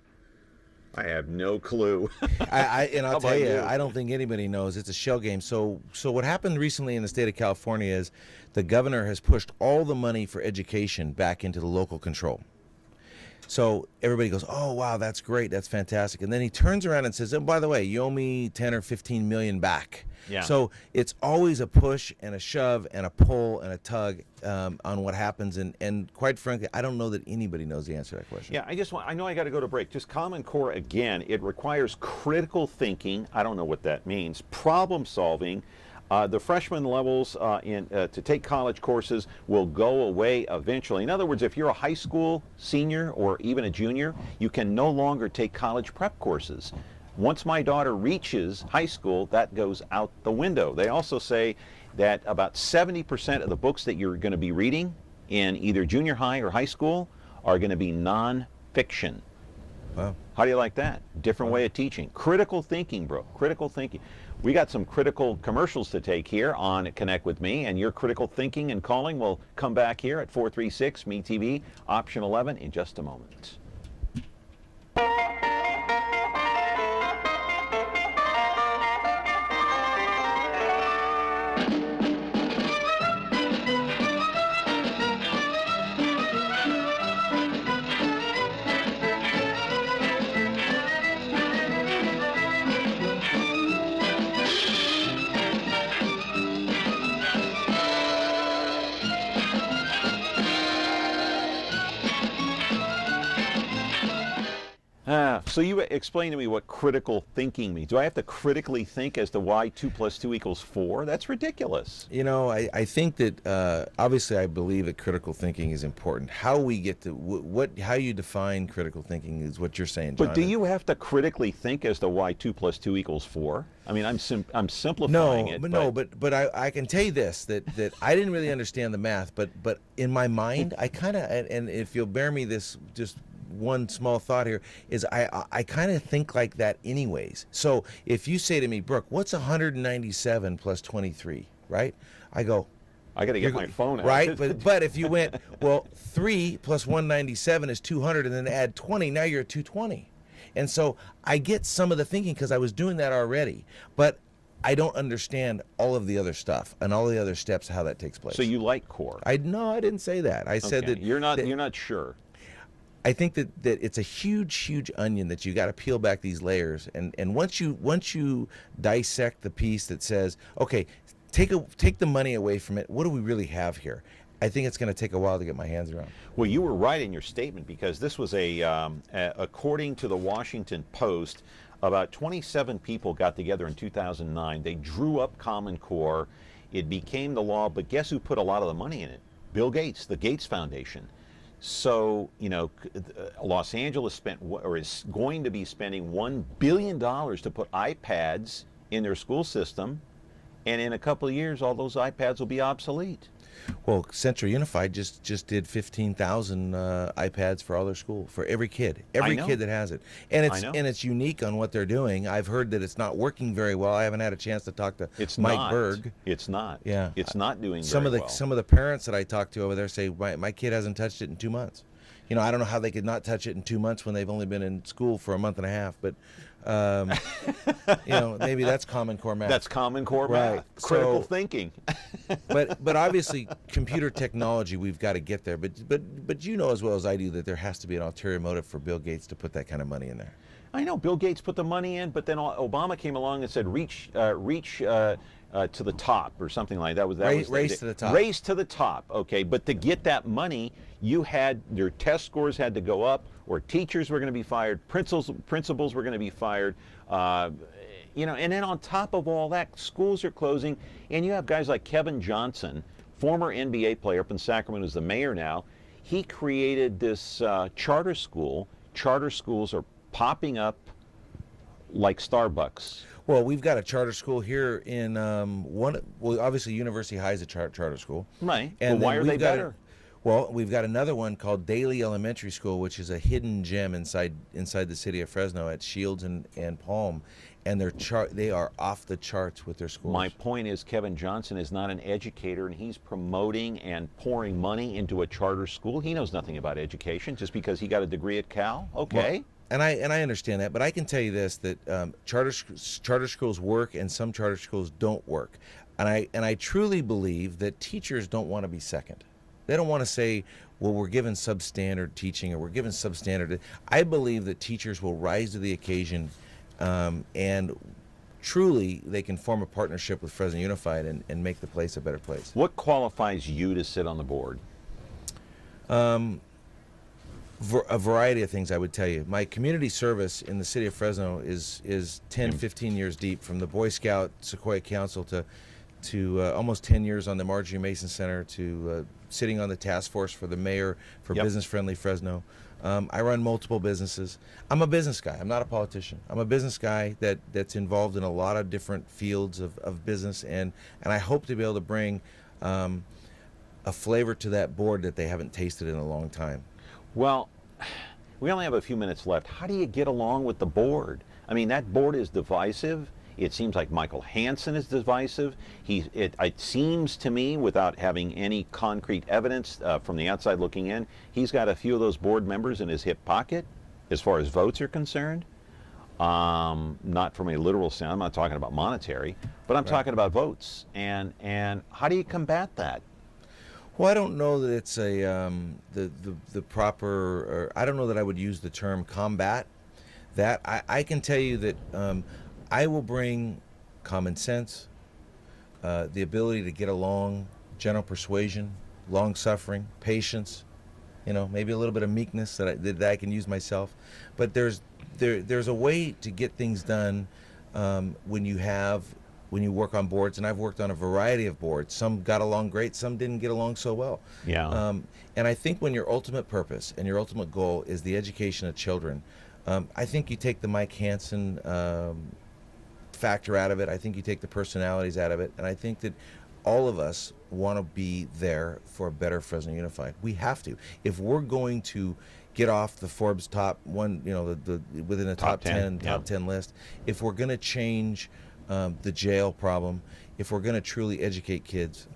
Speaker 2: I have no clue.
Speaker 23: I'll tell you, I don't think anybody knows. It's a shell game. So what happened recently in the state of California is the governor has pushed all the money for education back into the local control. So everybody goes, oh, wow, that's great. That's fantastic. And then he turns around and says, oh, by the way, you owe me 10 or 15 million back.
Speaker 2: Yeah.
Speaker 23: So it's always a push and a shove and a pull and a tug on what happens. And quite frankly, I don't know that anybody knows the answer to that question.
Speaker 2: Yeah, I know I got to go to break. Just Common Core, again, it requires critical thinking. I don't know what that means. Problem solving. The freshman levels to take college courses will go away eventually. In other words, if you're a high school senior or even a junior, you can no longer take college prep courses. Once my daughter reaches high school, that goes out the window. They also say that about 70% of the books that you're going to be reading in either junior high or high school are going to be non-fiction.
Speaker 23: Wow.
Speaker 2: How do you like that? Different way of teaching. Critical thinking, bro. Critical thinking. We got some critical commercials to take here on Connect With Me, and your critical thinking and calling will come back here at 436 MeTV, option 11, in just a moment. So you explain to me what critical thinking means. Do I have to critically think as to why 2 + 2 = 4? That's ridiculous.
Speaker 23: You know, I think that obviously I believe that critical thinking is important. How we get to how you define critical thinking is what you're saying, John.
Speaker 2: But do you have to critically think as to why 2 + 2 = 4? I mean, I'm simplifying it.
Speaker 23: But I can tell you this, that I didn't really understand the math, but in my mind, I kind of, and if you'll bear me this just one small thought here, is I kind of think like that anyways. So if you say to me, Brooke, what's 197 + 23, right? I go,
Speaker 2: I got to get my phone out.
Speaker 23: Right, but if you went, well, 3 + 197 is 200, and then add 20, now you're at 220. And so I get some of the thinking because I was doing that already, but I don't understand all of the other stuff and all the other steps, how that takes place.
Speaker 2: So you like core?
Speaker 23: No, I didn't say that. I said that
Speaker 2: you're not sure.
Speaker 23: I think that it's a huge onion that you got to peel back these layers, and once you dissect the piece that says, okay, take the money away from it, what do we really have here? I think it's going to take a while to get my hands around.
Speaker 2: Well, you were right in your statement, because this was according to the Washington Post, about 27 people got together in 2009. They drew up Common Core. It became the law, but guess who put a lot of the money in it? Bill Gates, the Gates Foundation. So, you know, Los Angeles spent, or is going to be spending, $1 billion to put iPads in their school system, and in a couple of years, all those iPads will be obsolete.
Speaker 23: Well, Central Unified just did 15,000 iPads for all their school, for every kid that has it, and it's unique on what they're doing. I've heard that it's not working very well. I haven't had a chance to talk to Mike Berg.
Speaker 2: It's not.
Speaker 23: Yeah,
Speaker 2: it's not doing
Speaker 23: some
Speaker 2: very
Speaker 23: of the
Speaker 2: well.
Speaker 23: Some of the parents that I talk to over there say my kid hasn't touched it in 2 months. You know, I don't know how they could not touch it in 2 months when they've only been in school for a month and a half, but. You know, maybe that's Common Core math.
Speaker 2: That's Common Core math. Critical thinking.
Speaker 23: but obviously, computer technology, we've got to get there. But you know as well as I do that there has to be an ulterior motive for Bill Gates to put that kind of money in there.
Speaker 2: I know Bill Gates put the money in, but then Obama came along and said, reach to the top, or something like that.
Speaker 23: Race to the top.
Speaker 2: Race to the top. Okay, but to get that money, your test scores had to go up, or teachers were going to be fired, principals were going to be fired. You know, and then on top of all that, schools are closing, and you have guys like Kevin Johnson, former NBA player up in Sacramento, who's the mayor now. He created this charter school. Charter schools are popping up like Starbucks.
Speaker 23: Well, we've got a charter school here in well, obviously University High is a charter school.
Speaker 2: Right.
Speaker 23: And
Speaker 2: well, why are they better?
Speaker 23: Well, we've got another one called Daly Elementary School, which is a hidden gem inside the city of Fresno at Shields and Palm. and they are off the charts with their schools.
Speaker 2: My point is, Kevin Johnson is not an educator, and he's promoting and pouring money into a charter school. He knows nothing about education just because he got a degree at Cal. Okay.
Speaker 23: Well, and I understand that, but I can tell you this, that charter schools work and some charter schools don't work. And I truly believe that teachers don't want to be second. They don't want to say, well, we're given substandard teaching or we're given substandard. I believe that teachers will rise to the occasion, and truly they can form a partnership with Fresno Unified and make the place a better place.
Speaker 2: What qualifies you to sit on the board?
Speaker 23: A variety of things, I would tell you. My community service in the city of Fresno is 10, 15 years deep, from the Boy Scout Sequoia Council to almost 10 years on the Marjorie Mason Center, to sitting on the task force for the mayor for Business Friendly Fresno. I run multiple businesses. I'm a business guy. I'm not a politician. I'm a business guy that's involved in a lot of different fields of business, and I hope to be able to bring a flavor to that board that they haven't tasted in a long time.
Speaker 2: Well, we only have a few minutes left. How do you get along with the board? I mean, that board is divisive. It seems like Michael Hansen is divisive. It seems to me, without having any concrete evidence from the outside looking in, he's got a few of those board members in his hip pocket as far as votes are concerned. Not from a literal sense. I'm not talking about monetary, but I'm talking about votes. And how do you combat that?
Speaker 23: Well, I don't know that it's the proper, or I don't know that I would use the term combat that. I can tell you that I will bring common sense, the ability to get along, general persuasion, long suffering, patience, maybe a little bit of meekness that I can use myself. But there's a way to get things done when you work on boards, and I've worked on a variety of boards. Some got along great, some didn't get along so well.
Speaker 2: Yeah.
Speaker 23: And I think when your ultimate purpose and your ultimate goal is the education of children, I think you take the Mike Hansen factor out of it. I think you take the personalities out of it, and I think that all of us want to be there for a better Fresno Unified. We have to. If we're going to get off the Forbes top one, within the top 10 list, if we're going to change the jail problem, if we're going to truly educate kids,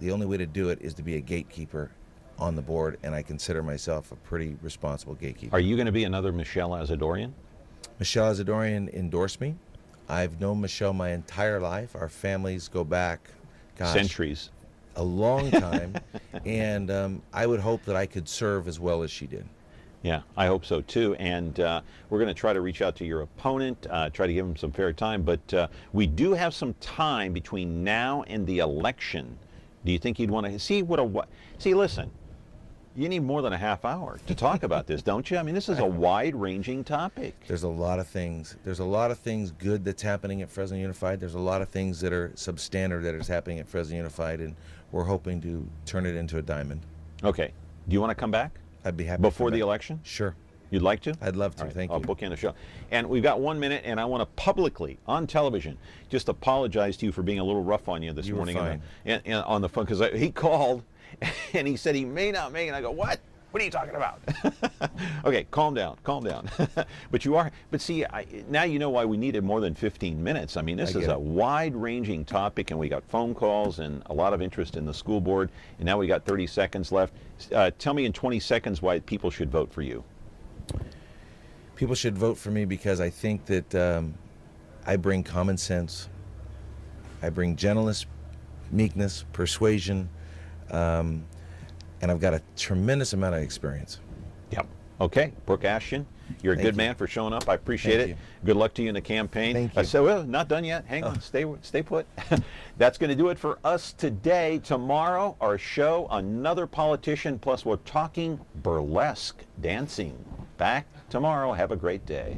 Speaker 23: the only way to do it is to be a gatekeeper on the board, and I consider myself a pretty responsible gatekeeper.
Speaker 2: Are you going to be another Michelle Azadorian?
Speaker 23: Michelle Azadorian endorsed me. I've known Michelle my entire life. Our families go back,
Speaker 2: centuries,
Speaker 23: a long time, and I would hope that I could serve as well as she did.
Speaker 2: Yeah, I hope so too. And we're going to try to reach out to your opponent, try to give him some fair time. But we do have some time between now and the election. Do you think you'd want to see see? Listen, you need more than a half hour to talk about this, don't you? I mean, this is a wide-ranging topic.
Speaker 23: There's a lot of things. There's a lot of things good that's happening at Fresno Unified. There's a lot of things that are substandard that is happening at Fresno Unified, and we're hoping to turn it into a diamond.
Speaker 2: Okay. Do you want to come back?
Speaker 23: I'd be happy.
Speaker 2: Before the election?
Speaker 23: Sure.
Speaker 2: You'd like to?
Speaker 23: I'd love to.
Speaker 2: Right,
Speaker 23: Thank you.
Speaker 2: I'll book in a show. And we've got 1 minute, and I want to publicly, on television, just apologize to you for being a little rough on you this morning.
Speaker 23: You were fine.
Speaker 2: And on the phone, because he called, and he said he may not make it. And I go, what? What are you talking about? Okay, calm down, calm down. But see, now you know why we needed more than 15 minutes. I mean, this is a wide-ranging topic, and we got phone calls and a lot of interest in the school board, and now we got 30 seconds left. Tell me in 20 seconds why people should vote for you.
Speaker 23: People should vote for me because I think that I bring common sense, I bring gentleness, meekness, persuasion, and I've got a tremendous amount of experience.
Speaker 2: Yep. Okay, Brooke Ashjian, you're a good man for showing up. I appreciate it. Good luck to you in the campaign.
Speaker 23: Thank you.
Speaker 2: So, well, not done yet. Hang on, stay put. That's going to do it for us today. Tomorrow, our show, another politician, plus we're talking burlesque dancing. Back tomorrow. Have a great day.